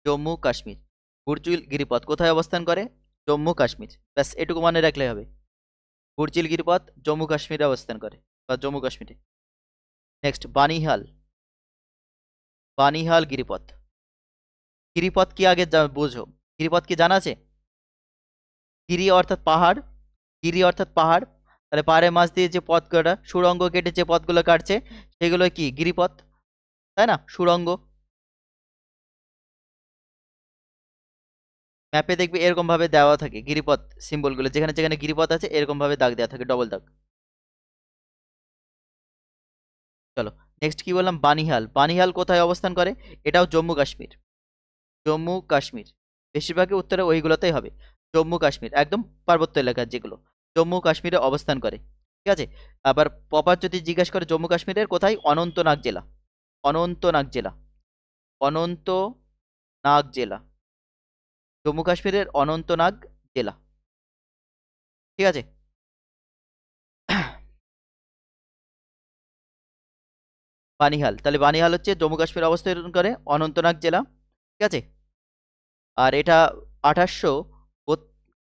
জম্মু কাশ্মীর। গুর্জিল গিরিপথ কোথায় অবস্থান করে? জম্মু কাশ্মীর। ব্যাস, এটুকু মনে রাখলে হবে। গুর্জিল গিরিপথ জম্মু কাশ্মীরে অবস্থান করে, বা জম্মু কাশ্মীরে। নেক্সট, বানিহাল। বানিহাল গিরিপথ। গিরিপথ কি আগে বোঝো। গিরিপথ কি জানা আছে? গিরি অর্থাৎ পাহাড়। গিরি অর্থাৎ পাহাড়। তাহলে পাহাড়ের মাঝ দিয়ে যে পথ কাটা, সুড়ঙ্গ কেটে যে পথগুলো কাটছে, সেগুলো কি গিরিপথ, তাই না? সুড়ঙ্গ। ম্যাপে দেখবে এরকম ভাবে দেওয়া থাকে গিরিপথ সিম্বলগুলো, যেখানে যেখানে গিরিপথ আছে এরকম ভাবে দাগ দেওয়া থাকে, ডবল দাগ। চলো। নেক্সট কি বললাম? বানিহাল। বানিহাল কোথায় অবস্থান করে? এটাও জম্মু কাশ্মীর। জম্মু কাশ্মীর। বেশিরভাগই উত্তরে ওইগুলোতেই হবে। জম্মু কাশ্মীর একদম পার্বত্য এলাকা যেগুলো, জম্মু কাশ্মীরে অবস্থান করে। ঠিক আছে। আবার প্রপার যদি জিজ্ঞাসা করে জম্মু কাশ্মীরের কোথায়, অনন্তনাগ জেলা। অনন্তনাগ জেলা। অনন্তনাগ জেলা। জম্মু কাশ্মীরের অনন্তনাগ জেলা। ঠিক আছে। বানিহাল, তাহলে বানিহাল হচ্ছে জম্মু কাশ্মীর অবস্থান করে, অনন্তনাগ জেলা। ঠিক আছে। আর এটা 1800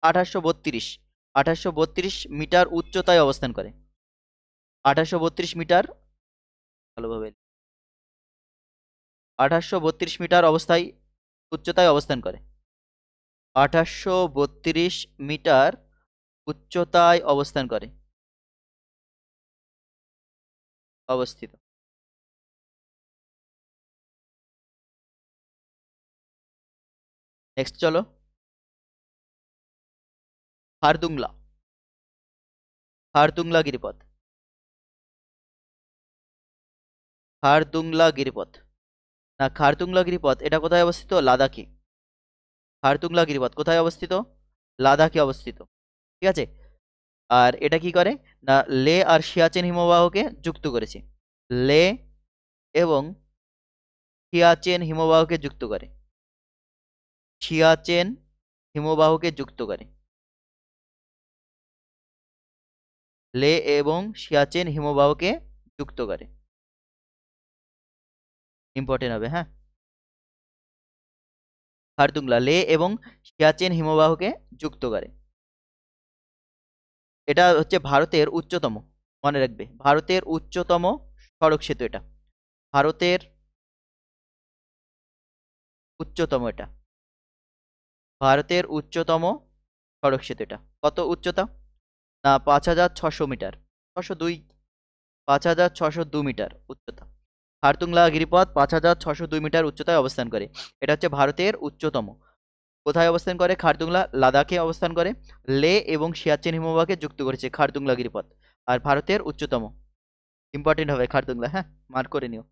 1832, 1832 মিটার উচ্চতায় অবস্থান করে। 1832 মিটার, ভালোভাবে, 1832 মিটার অবস্থায় উচ্চতায় অবস্থান করে। 1832 মিটার উচ্চতায় অবস্থান করে, অবস্থিত। নেক্সট চলো, খারদুংলা, খারদুংলা গিরিপথ, খারদুংলা গিরিপথ। না, খারদুংলা গিরিপথ এটা কোথায় অবস্থিত? লাদাখে। খারদুংলা গিরিপথ কোথায় অবস্থিত? লাদাখে অবস্থিত। ঠিক আছে। আর এটা কি করে না, লে আর সিয়াচেন হিমবাহকে যুক্ত করেছে। লে এবং সিয়াচেন হিমবাহকে যুক্ত করে, সিয়াচেন হিমবাহকে যুক্ত করে, লে এবং সিয়াচেন হিমবাহকে যুক্ত করে। ইম্পর্টেন্ট হবে, হ্যাঁ। খারদুংলা লে এবং সিয়াচেন হিমবাহকে যুক্ত করে। এটা হচ্ছে ভারতের উচ্চতম, মনে রাখবে, ভারতের উচ্চতম সড়ক সেতু এটা। ভারতের উচ্চতম এটা, ভারতের উচ্চতম সড়ক সেতু এটা। কত উচ্চতা? না, 5,600 মিটার, 602, 5,602 মিটার উচ্চতা। খারতুংলা গিরিপথ 5,602 মিটার উচ্চতায় অবস্থান করে। এটা হচ্ছে ভারতের উচ্চতম। কোথায় অবস্থান করে? খারতুংলা লাদাখে অবস্থান করে। লে এবং সিয়াচেন হিমবাহকে যুক্ত করেছে খারতুংলা গিরিপথ। আর ভারতের উচ্চতম। ইম্পর্টেন্ট হবে খারতুংলা, হ্যাঁ, মার্ক করে নিও।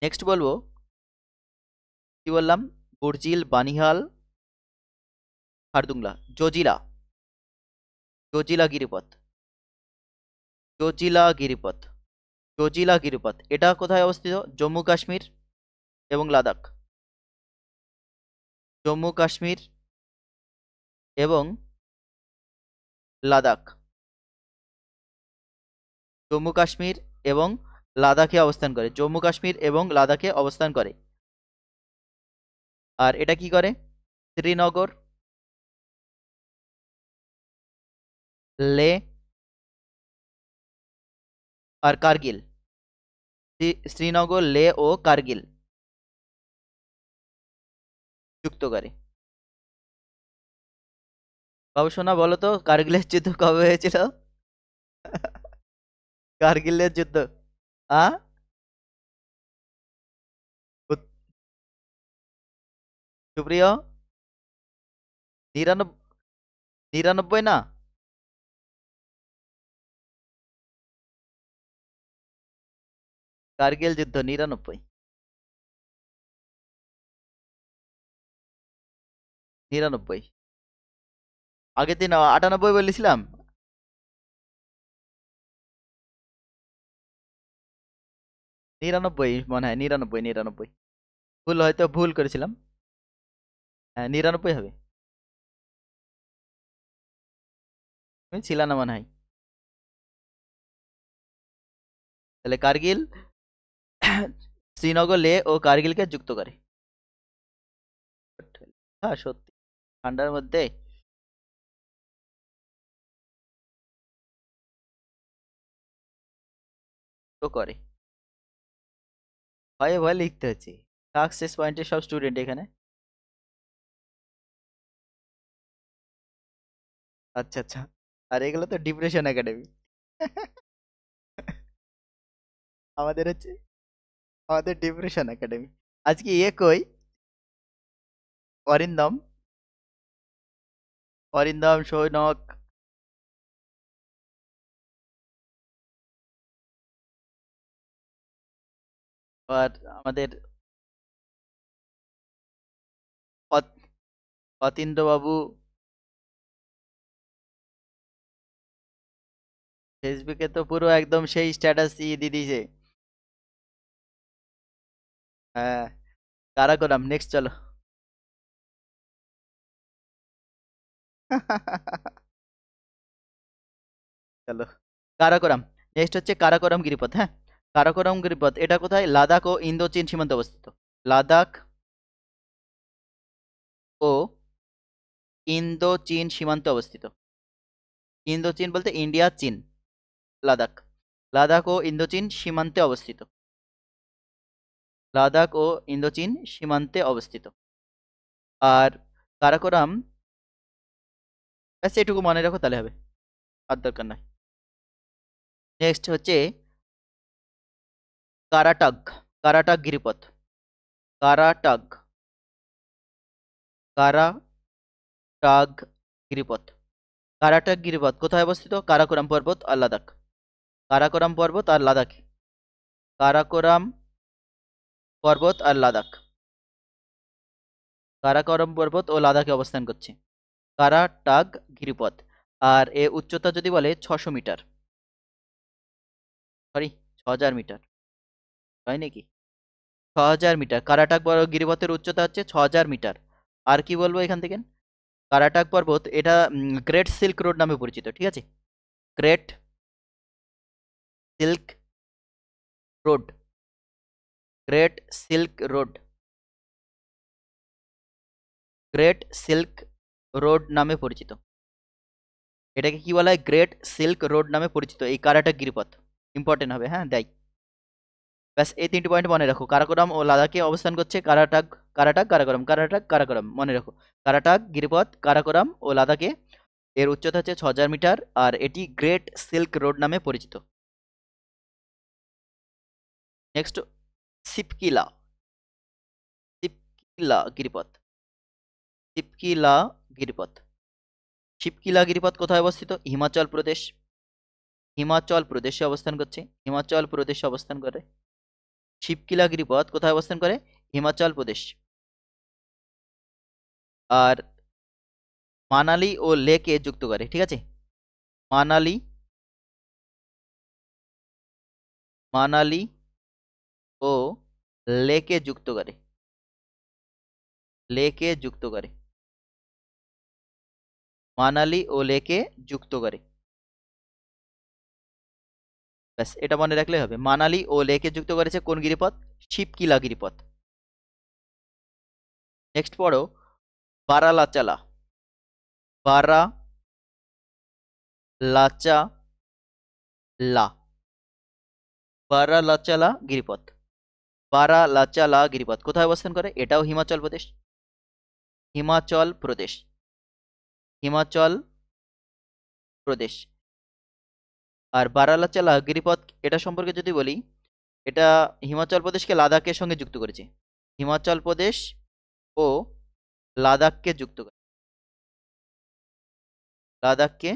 নেক্সট বলবো, কি বললাম? বর্জিল, বানিহাল, খারদুংলা, জজিলা, জজিলা গিরিপথ, জজিলা গিরিপথ, জজিলা গিরিপথ এটা কোথায় অবস্থিত? জম্মু কাশ্মীর এবং লাদাখ, জম্মু কাশ্মীর এবং লাদাখ, জম্মু কাশ্মীর এবং লাদাখে অবস্থান করে, জম্মু কাশ্মীর এবং লাদাখে অবস্থান করে। আর এটা কি করে? শ্রীনগর, লে আর কার্গিল, শ্রীনগর, লে ও কার্গিল যুক্ত করে। বাবু সোনা, বলো তো কার্গিলের যুদ্ধ কবে হয়েছিল? কার্গিলের যুদ্ধ, আ উত- সুপ্রিয়, 99, 99 না, কার্গিল যুদ্ধ 99, 99। আগের দিন 98 বলেছিলাম। 99 মনে হয়, 99, 99। ভুল, হয়তো ভুল করেছিলাম। হ্যাঁ, 99 হবে। তুমি ছিল না মনে হয়। তাহলে কার্গিল শ্রীনগর, লে ও কার্গিলকে যুক্ত করে। হ্যাঁ, সত্যি, ঠান্ডার মধ্যে তো করে। ভয়ে ভয়ে লিখতে হচ্ছে। সাকসেস পয়েন্টের সব স্টুডেন্ট এখানে। আচ্ছা আচ্ছা। আর এগুলো তো ডিপ্রেশন একাডেমি। আমাদের হচ্ছে, আমাদের ডিপ্রেশন একাডেমি। আজকে কই, অরিন্দম, অরিন্দম, সৌনক, আর আমাদের অতীন্দ্র বাবু ফেসবুকে তো পুরো একদম সেই স্ট্যাটাস দিয়ে দিয়েছে। হ্যাঁ, কারাকোরাম। নেক্সট চলো। চলো, কারাকোরাম। নেক্সট হচ্ছে কারাকোরাম গিরিপথ, হ্যাঁ। কারাকোরাম গিরিপথ এটা কোথায়? লাদাখ ও ইন্দো চীন সীমান্তে অবস্থিত। লাদাখ ও ইন্দো চীন সীমান্তে অবস্থিত। ইন্দো চীন বলতে ইন্ডিয়া, চীন, লাদাখ। লাদাখ ও ইন্দো চীন সীমান্তে অবস্থিত। লাদাখ ও ইন্দো চীন সীমান্তে অবস্থিত। আর কারাকোরাম, ব্যাস এটুকু মনে রাখো তাহলে হবে, আর দরকার নাই। নেক্সট হচ্ছে কারাটাগ, কারাটাগ গিরিপথ, কারাটাগ, কারাটাগ গিরিপথ। কারাটাগ গিরিপথ কোথায় অবস্থিত? কারাকোরাম পর্বত আর লাদাখ। কারাকোরাম পর্বত আর লাদাখ। কারাকোরাম পর্বত আর লাদাখ। কারাকোরাম পর্বত ও লাদাখে অবস্থান করছে কারাটাগ গিরিপথ। আর এ উচ্চতা যদি বলে 600 মিটার, সরি 6000 মিটার, হয় নাকি? 6000 মিটার কারাটাগ গিরিপথের উচ্চতা হচ্ছে 6000 মিটার। আর কি বলবো এখান থেকে? কারাটাগ পর্বত এটা গ্রেট সিল্ক রোড নামে পরিচিত, ঠিক আছে? Great silk road, great silk road, great silk road নামে পরিচিত। এটাকে কি বলা হয়? গ্রেট সিল্ক রোড নামে পরিচিত এই কারাটাগ গিরিপথ। ইম্পর্টেন্ট হবে, হ্যাঁ দেয়। ব্যাস এই 3টি পয়েন্ট মনে রাখো। কারাকোরাম ও লাদাখে অবস্থান করছে কারাটাগ, কারাটাগ কারাকোরাম, কারাটাগ কারাকোরাম, মনে রাখো। কারাটাগ গিরিপথ কারাকোরাম ও লাদাখে, এর উচ্চতা হচ্ছে 6000 মিটার আর এটি গ্রেট সিল্ক রোড নামে পরিচিত। নেক্সট, সিপকিলা। সিপকিলা গিরিপথ, সিপকিলা গিরিপথ। শিবকিলা গিরিপথ কোথায় অবস্থিত? হিমাচল প্রদেশ। হিমাচল প্রদেশে অবস্থান করছে, হিমাচল প্রদেশে অবস্থান করে। শিবকিলা গিরিপথ কোথায় অবস্থান করে? হিমাচল প্রদেশ। আর মানালি ও লেকে যুক্ত করে, ঠিক আছে? মানালি, মানালি ও লেকে যুক্ত করে, লেকে যুক্ত করে, মানালি ও লেকে যুক্ত করে। ব্যাস এটা মনে রাখলে হবে। মানালি ও লেকে যুক্ত করেছে কোন গিরিপথ? শিবকিলা গিরিপথ। নেক্সট পড়ো বারালাচালা। বারালাচালা, বারালাচালা গিরিপথ। বারালাচালা গিরিপথ কোথায় অবস্থান করে? এটাও হিমাচল প্রদেশ, হিমাচল প্রদেশ, হিমাচল প্রদেশ। আর বারালাচালা গিরিপথ এটা সম্পর্কে যদি বলি, এটা হিমাচল প্রদেশকে লাদাখের সঙ্গে যুক্ত করেছে, হিমাচল প্রদেশ ও লাদাখকে যুক্ত করে, লাদাখকে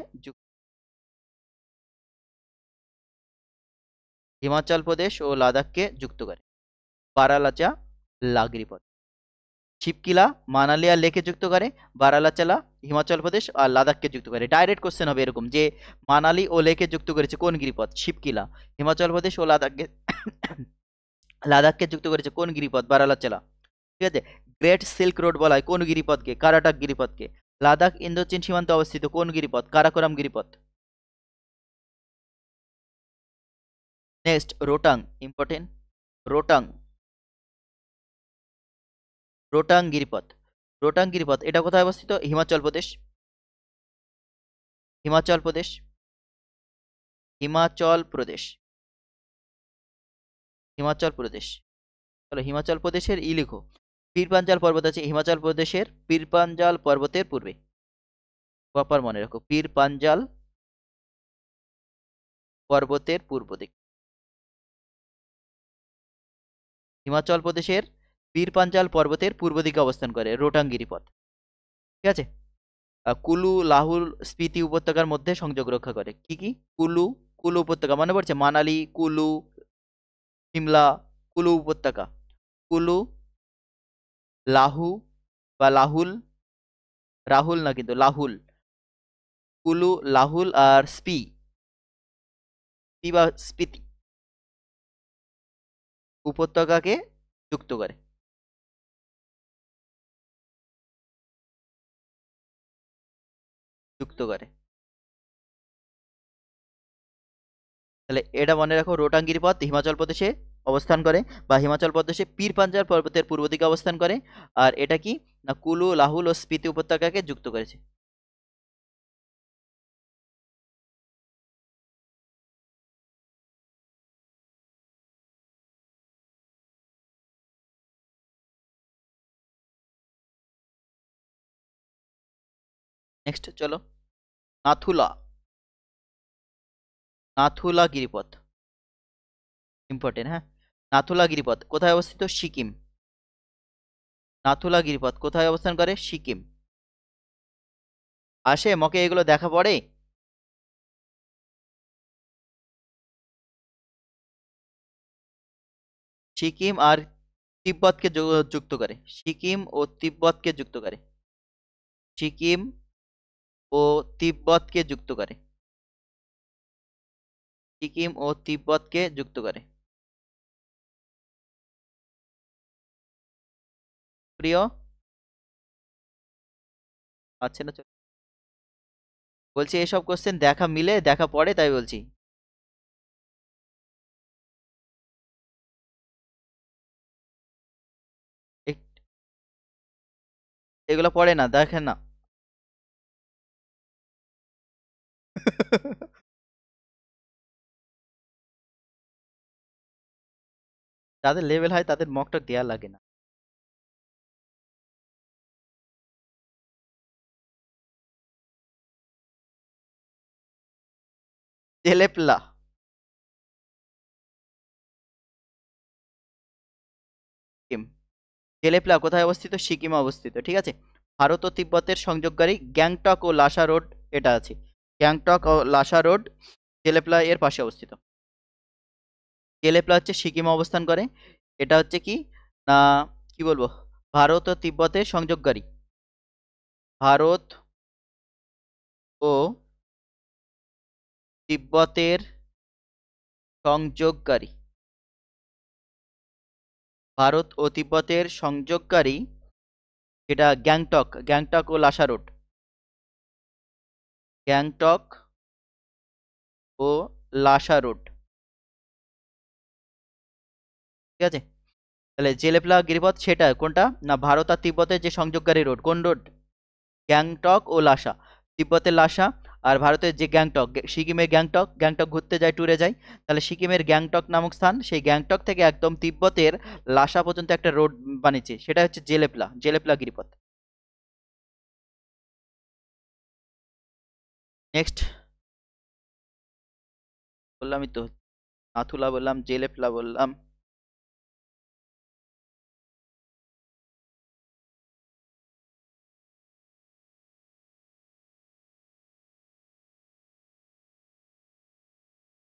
হিমাচল প্রদেশ ও লাদাখকে যুক্ত করে বারালাচা লা গিরিপথ। শিবকিলা মানালি আর লেকে যুক্ত করে, বারালাচালা হিমাচল প্রদেশ আর লাদাখকে যুক্ত করে। ডাইরেক্ট কোশ্চেন হবে এরকম যে মানালি ও লেকে যুক্ত করেছে কোন গিরিপথ? শিবকিলা। হিমাচল প্রদেশ ও লাদাখকে লাদাখকে যুক্ত করেছে কোন গিরিপথ? বারালাচালা, ঠিক আছে? গ্রেট সিল্ক রোড বলা হয় কোন গিরিপথকে? কারাটাক গিরিপথকে। লাদাখ ইন্দোচীন সীমান্তে অবস্থিত কোন গিরিপথ? কারাকোরাম গিরিপথ। Next Rohtang, important. রোটাং, রোটাং গিরিপথ। রোটাং গিরিপথ এটা কোথায় অবস্থিত? হিমাচল প্রদেশ, হিমাচল প্রদেশ, হিমাচল প্রদেশ, হিমাচল প্রদেশ। চলো হিমাচল প্রদেশের লিখো। পীরপাঞ্জাল পর্বত আছে হিমাচল প্রদেশের পীরপাঞ্জাল পর্বতের পূর্বে। প্রপার মনে রাখো, পীরপাঞ্জাল পর্বতের পূর্ব দিক। হিমাচল প্রদেশের পীরপাঞ্জাল পর্বতের পূর্ব দিকে অবস্থান করে রোটাং গিরিপথ, ঠিক আছে? কুলু লাহুল স্পিতি উপত্যকার মধ্যে সংযোগ রক্ষা করে। কি কি? কুলু, কুলু উপত্যকা মনে পড়ছে? মানালি, কুলু, সিমলা, কুলু উপত্যকা। কুলু, লাহু বা লাহুল, রাহুল না কিন্তু লাহুল, কুলু লাহুল আর স্পি বা স্পিতি উপত্যকাকে যুক্ত করে, যুক্ত করে। তাহলে এটা মনে রাখো, রোটাং গিরিপথ হিমাচল প্রদেশে অবস্থান করে বা হিমাচল প্রদেশে পীর পাঞ্জাল পর্বতের পূর্ব দিকে অবস্থান করে। আর এটা কি না, কুলু লাহুল ও স্পিতি উপত্যকাকে যুক্ত করেছে। নেক্সট চলো, নাথুলা, নাথুলা গিরিপথ ইম্পর্টেন্ট, হ্যাঁ। নাথুলা গিরিপথ কোথায় অবস্থিত? সিকিম, নাথুলা গিরিপথ কোথায় অবস্থান করে? সিকিম। আসে মকে এগুলো দেখা পড়ে? সিকিম আর তিব্বতকে যুক্ত করে, সিকিম ও তিব্বতকে যুক্ত করে, সিকিম ও তিব্বতকে যুক্ত করে, সিকিম ও তিব্বতকে যুক্ত করে। প্রিয় আচ্ছা না, বলছি এসব কোশ্চেন দেখা মিলে দেখা পড়ে তাই বলছি। এক- এগুলো পড়ে না, দেখেন না। যাদের লেভেল হয় তাদের মকটক দেয়া লাগে না। জেলেপলা। সিকিম। জেলেপলা কোথায় অবস্থিত? সিকিমে অবস্থিত, ঠিক আছে। ভারত ও তিব্বতের সংযোগকারী গ্যাংটক ও লাসা রোড এটা আছে, গ্যাংটক ও লাসা রোড জেলেপলা এর পাশে অবস্থিত। জেলেপলা হচ্ছে সিকিমে অবস্থান করে। এটা হচ্ছে কি না, কি বলবো, ভারত ও তিব্বতের সংযোগকারী, ভারত ও তিব্বতের সংযোগকারী, ভারত ও তিব্বতের সংযোগকারী, যেটা গ্যাংটক, গ্যাংটক ও লাসা রোড, গ্যাংটক ও লাসা রোড, ঠিক আছে। তাহলে জেলেপলা গিরিপথ সেটা কোনটা না, ভারত আর তিব্বতের যে সংযোগকারী রোড, কোন রোড? গ্যাংটক ও লাসা। তিব্বতের লাসা আর ভারতের যে গ্যাংটক, সিকিমের গ্যাংটক, গ্যাংটক ঘুরতে যায়, ট্যুরে যায়, তাহলে সিকিমের গ্যাংটক নামক স্থান, সেই গ্যাংটক থেকে একদম তিব্বতের লাসা পর্যন্ত একটা রোড বানিয়েছে, সেটা হচ্ছে জেলেপলা, জেলেপলা গিরিপথ। নেক্সট বললামই তো, নাথুলা বললাম, জেলেপলা বললাম।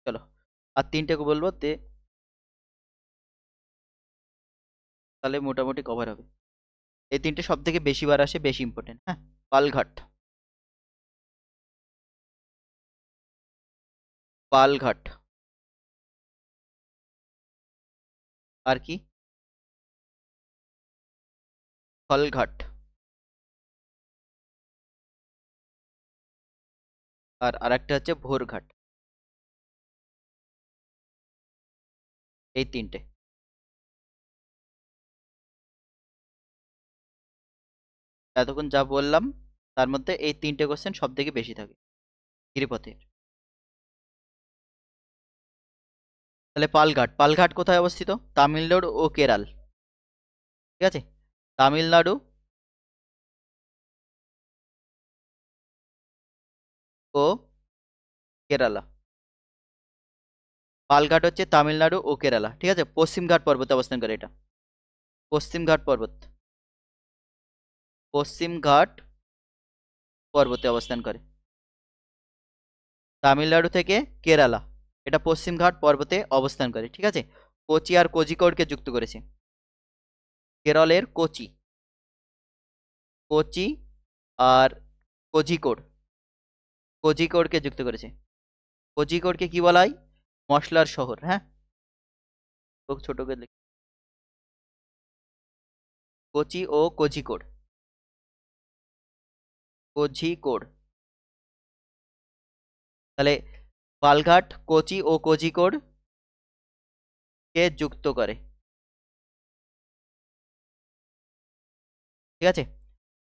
চলো আর তিনটে বলবো তাহলে মোটামুটি কভার হবে। এই তিনটে সব থেকে বেশি বার আসে, বেশি ইম্পর্টেন্ট, হ্যাঁ। পালঘাট, পালঘাট। আর কি? ফলঘাট। আর আরেকটা হচ্ছে ভোরঘাট। এই তিনটে। এতক্ষণ যা বললাম তার মধ্যে এই তিনটে কোশ্চেন সব থেকে বেশি থাকে গিরিপথের। তাহলে পালঘাট, পালঘাট কোথায় অবস্থিত? তামিলনাড়ু ও কেরাল, ঠিক আছে। তামিলনাড়ু ও কেরালা। পালঘাট হচ্ছে তামিলনাড়ু ও কেরালা, ঠিক আছে। পশ্চিমঘাট পর্বতে অবস্থান করে এটা, পশ্চিমঘাট পর্বত, পশ্চিমঘাট পর্বতে অবস্থান করে। তামিলনাড়ু থেকে কেরালা, এটা পশ্চিমঘাট পর্বতে অবস্থান করে, ঠিক আছে। কোচি আর কোঝিকোড়কে যুক্ত করেছে, কেরলের কোচি, কোচি আর কোঝিকোড়, কোঝিকোড়কে যুক্ত করেছে। কোঝিকোড়কে কি বলা হয়? মশলার শহর, হ্যাঁ। খুব ছোট করে লিখি, কোচি ও কোঝিকোড়, কোঝিকোড়। তাহলে পালঘাট কোচি ও কোঝিকোড় কে যুক্ত করে, ঠিক আছে।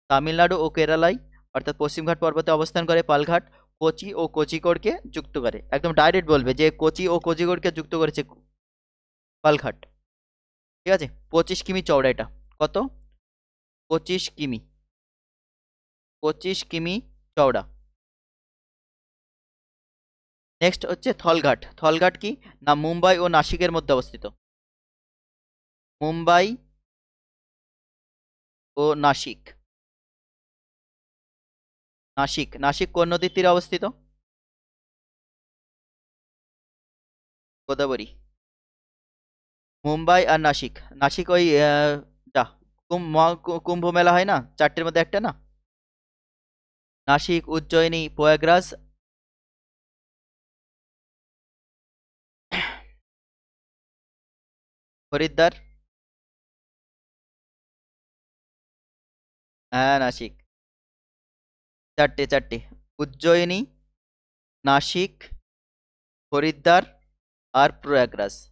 তামিলনাড়ু ও কেরালায় অর্থাৎ পশ্চিমঘাট পর্বতে অবস্থান করে পালঘাট, কোচি ও কোঝিকোড়কে যুক্ত করে, একদম ডাইরেক্ট বলবে যে কোচি ও কোঝিকোড়কে যুক্ত করেছে পালঘাট, ঠিক আছে। 25 কিমি চওড়া এটা, কত? 25 কিমি, 25 কিমি চওড়া। নেক্সট হচ্ছে থলঘাট, থলঘাট কি না, মুম্বাই ও নাসিকের মধ্যে অবস্থিত, মুম্বাই ও নাসিক। নাসিক, নাসিক কোন নদীর তীরে অবস্থিত? গোদাবরী। মুম্বাই আর নাসিক। নাসিক ওই যা কুম্ভ মেলা হয় না, চারটের মধ্যে একটা না? নাসিক, উজ্জয়িনী, প্রয়াগরাজ, হরিদ্বার। হ্যাঁ নাসিক। চারটে চারটে। উজ্জয়িনী, নাসিক, হরিদ্বার আর প্রয়াগরাজ।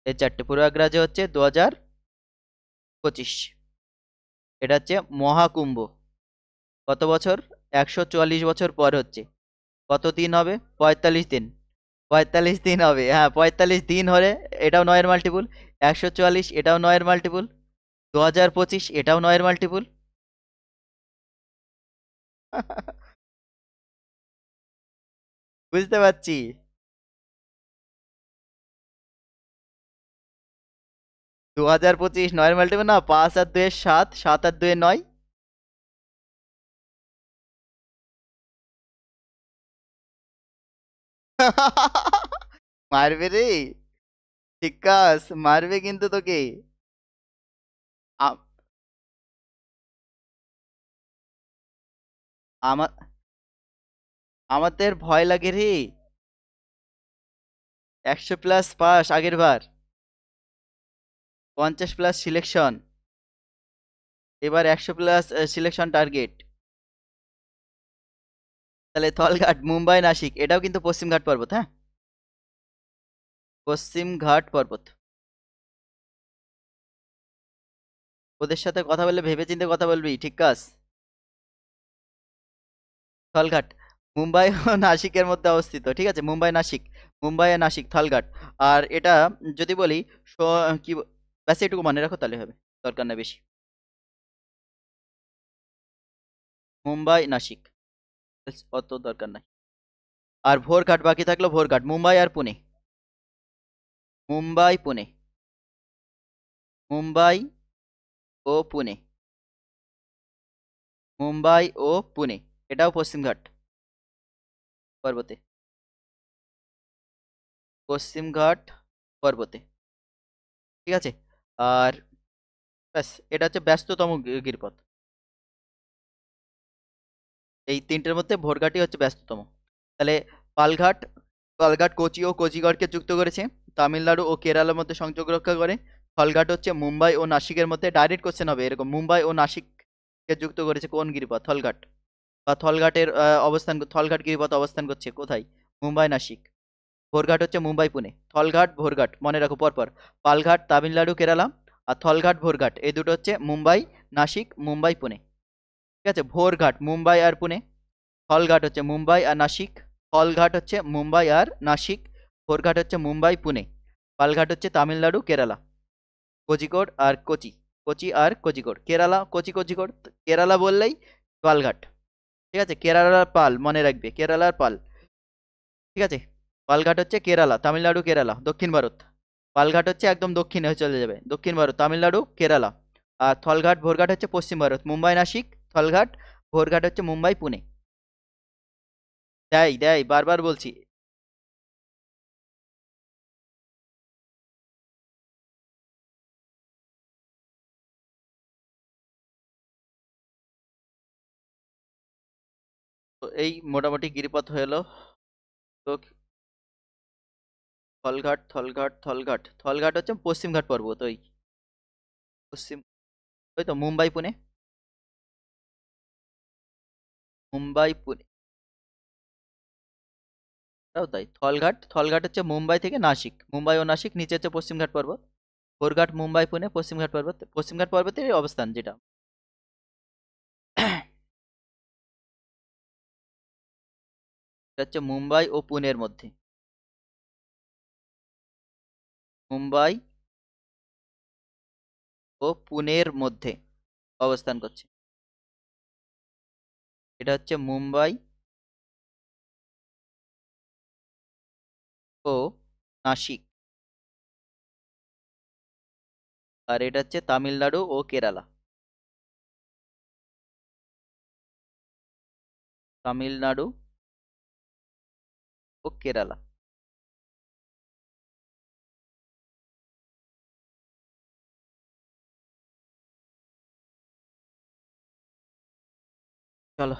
এই চারটে। প্রয়াগরাজে হচ্ছে 2025। এটা হচ্ছে মহাকুম্ভ। কত বছর? 144 বছর পর হচ্ছে। কত দিন হবে? 45 দিন। 45 দিন হবে, হ্যাঁ 45 দিন হলে। এটাও নয়ের মাল্টিপুল। 144 এটাও নয়ের মাল্টিপুল। 2025 এটাও নয়ের মাল্টিপুল। বুঝতে পারছি। 2025 নয়ের মাল্টিপুল না, 5 আর 2 7, 7 আর 2 9। মারবে রে। ঠিক আছে, মারবে কিন্তু তোকে। আ- আমা- আমাদের ভয় লাগে রে। 100+ পাস আগের বার। 50+ সিলেকশন। এবার 100+ সিলেকশন টার্গেট। তাহলে থলঘাট, মুম্বাই, নাসিক, এটাও কিন্তু পশ্চিম ঘাট পর্বত, হ্যাঁ। পশ্চিম ঘাট পর্বত। ওদের সাথে কথা বললে ভেবেচিন্তে কথা বলবি, ঠিক আছে? থলঘাট মুম্বাই ও নাসিকের মধ্যে অবস্থিত, ঠিক আছে? মুম্বাই নাসিক। মুম্বাই আর নাসিক, থলঘাট। আর এটা যদি বলি কি ব্যাস এটুকু মনে রাখো তাহলে হবে। দরকার না বেশি। মুম্বাই নাসিক, ব্যাস অত দরকার নাই। আর ভোরঘাট বাকি থাকলো। ভোরঘাট মুম্বাই আর পুনে। মুম্বাই পুনে। মুম্বাই ও পুনে। মুম্বাই ও পুনে। এটাও পশ্চিম ঘাট পর্বতে। পশ্চিম ঘাট পর্বতে, ঠিক আছে। আর ব্যাস এটা হচ্ছে ব্যস্ততম গিরিপথ। এই তিনটের মধ্যে ভোরঘাটই হচ্ছে ব্যস্ততম। তাহলে পালঘাট। পালঘাট কোচি ও কোজিগড়কে যুক্ত করেছে। তামিলনাড়ু ও কেরালার মধ্যে সংযোগ রক্ষা করে। ফলঘাট হচ্ছে মুম্বাই ও নাসিকের মধ্যে, ডাইরেক্ট কোশ্চেন হবে এরকম, মুম্বাই ও নাসিককে যুক্ত করেছে কোন গিরিপথ? থলঘাট। বা থলঘাটের থলঘাট গিরিপথ অবস্থান করছে কোথায়? মুম্বাই নাসিক। ভোরঘাট হচ্ছে মুম্বাই পুনে। থলঘাট ভোরঘাট মনে রাখো পরপর। পালঘাট তামিলনাড়ু কেরালা, আর থলঘাট ভোরঘাট এই দুটো হচ্ছে মুম্বাই নাসিক, মুম্বাই পুনে। ঠিক আছে, ভোরঘাট মুম্বাই আর পুনে। ফলঘাট হচ্ছে মুম্বাই আর নাসিক। ফলঘাট হচ্ছে মুম্বাই আর নাসিক। ভোরঘাট হচ্ছে মুম্বাই পুনে। পালঘাট হচ্ছে তামিলনাড়ু কেরালা। কোজিকোড আর কোচি। কোচি আর কোজিকোড, কেরালা কোচি কোজিকোড। কেরালা বললেই পালঘাট। ঠিক আছে, কেরালার পাল মনে রাখবে, কেরালার পাল। ঠিক আছে। পালঘাট হচ্ছে কেরালা, তামিলনাড়ু কেরালা, দক্ষিণ ভারত। পালঘাট হচ্ছে একদম দক্ষিণে হয়ে চলে যাবে, দক্ষিণ ভারত, তামিলনাড়ু কেরালা। আর থলঘাট ভোরঘাট হচ্ছে পশ্চিম ভারত, মুম্বাই নাসিক। থলঘাট ভোরঘাট হচ্ছে মুম্বাই পুনে। দেয় দেয়, বারবার বলছি। তো এই মোটামুটি গিরিপথ হয়ে এলো। তো থলঘাট থলঘাট থলঘাট থলঘাট হচ্ছে পশ্চিম ঘাট পর্বত, ওই পশ্চিম। ওই তো মুম্বাই পুনে। মুম্বাই পুনে, তাও তাই। থলঘাট, থলঘাট হচ্ছে মুম্বাই থেকে নাসিক, মুম্বাই ও নাসিক, নিচে হচ্ছে পশ্চিম ঘাট পর্বত। ভোরঘাট মুম্বাই পুনে, পশ্চিম ঘাট পর্বত, পশ্চিম ঘাট পর্বতের অবস্থান যেটা। এটা হচ্ছে মুম্বাই ও পুনের মধ্যে। মুম্বাই ও পুনের মধ্যে অবস্থান করছে। এটা হচ্ছে মুম্বাই ও নাসিক। আর এটা হচ্ছে তামিলনাড়ু ও কেরালা। তামিলনাড়ু ও কেরালা। চলো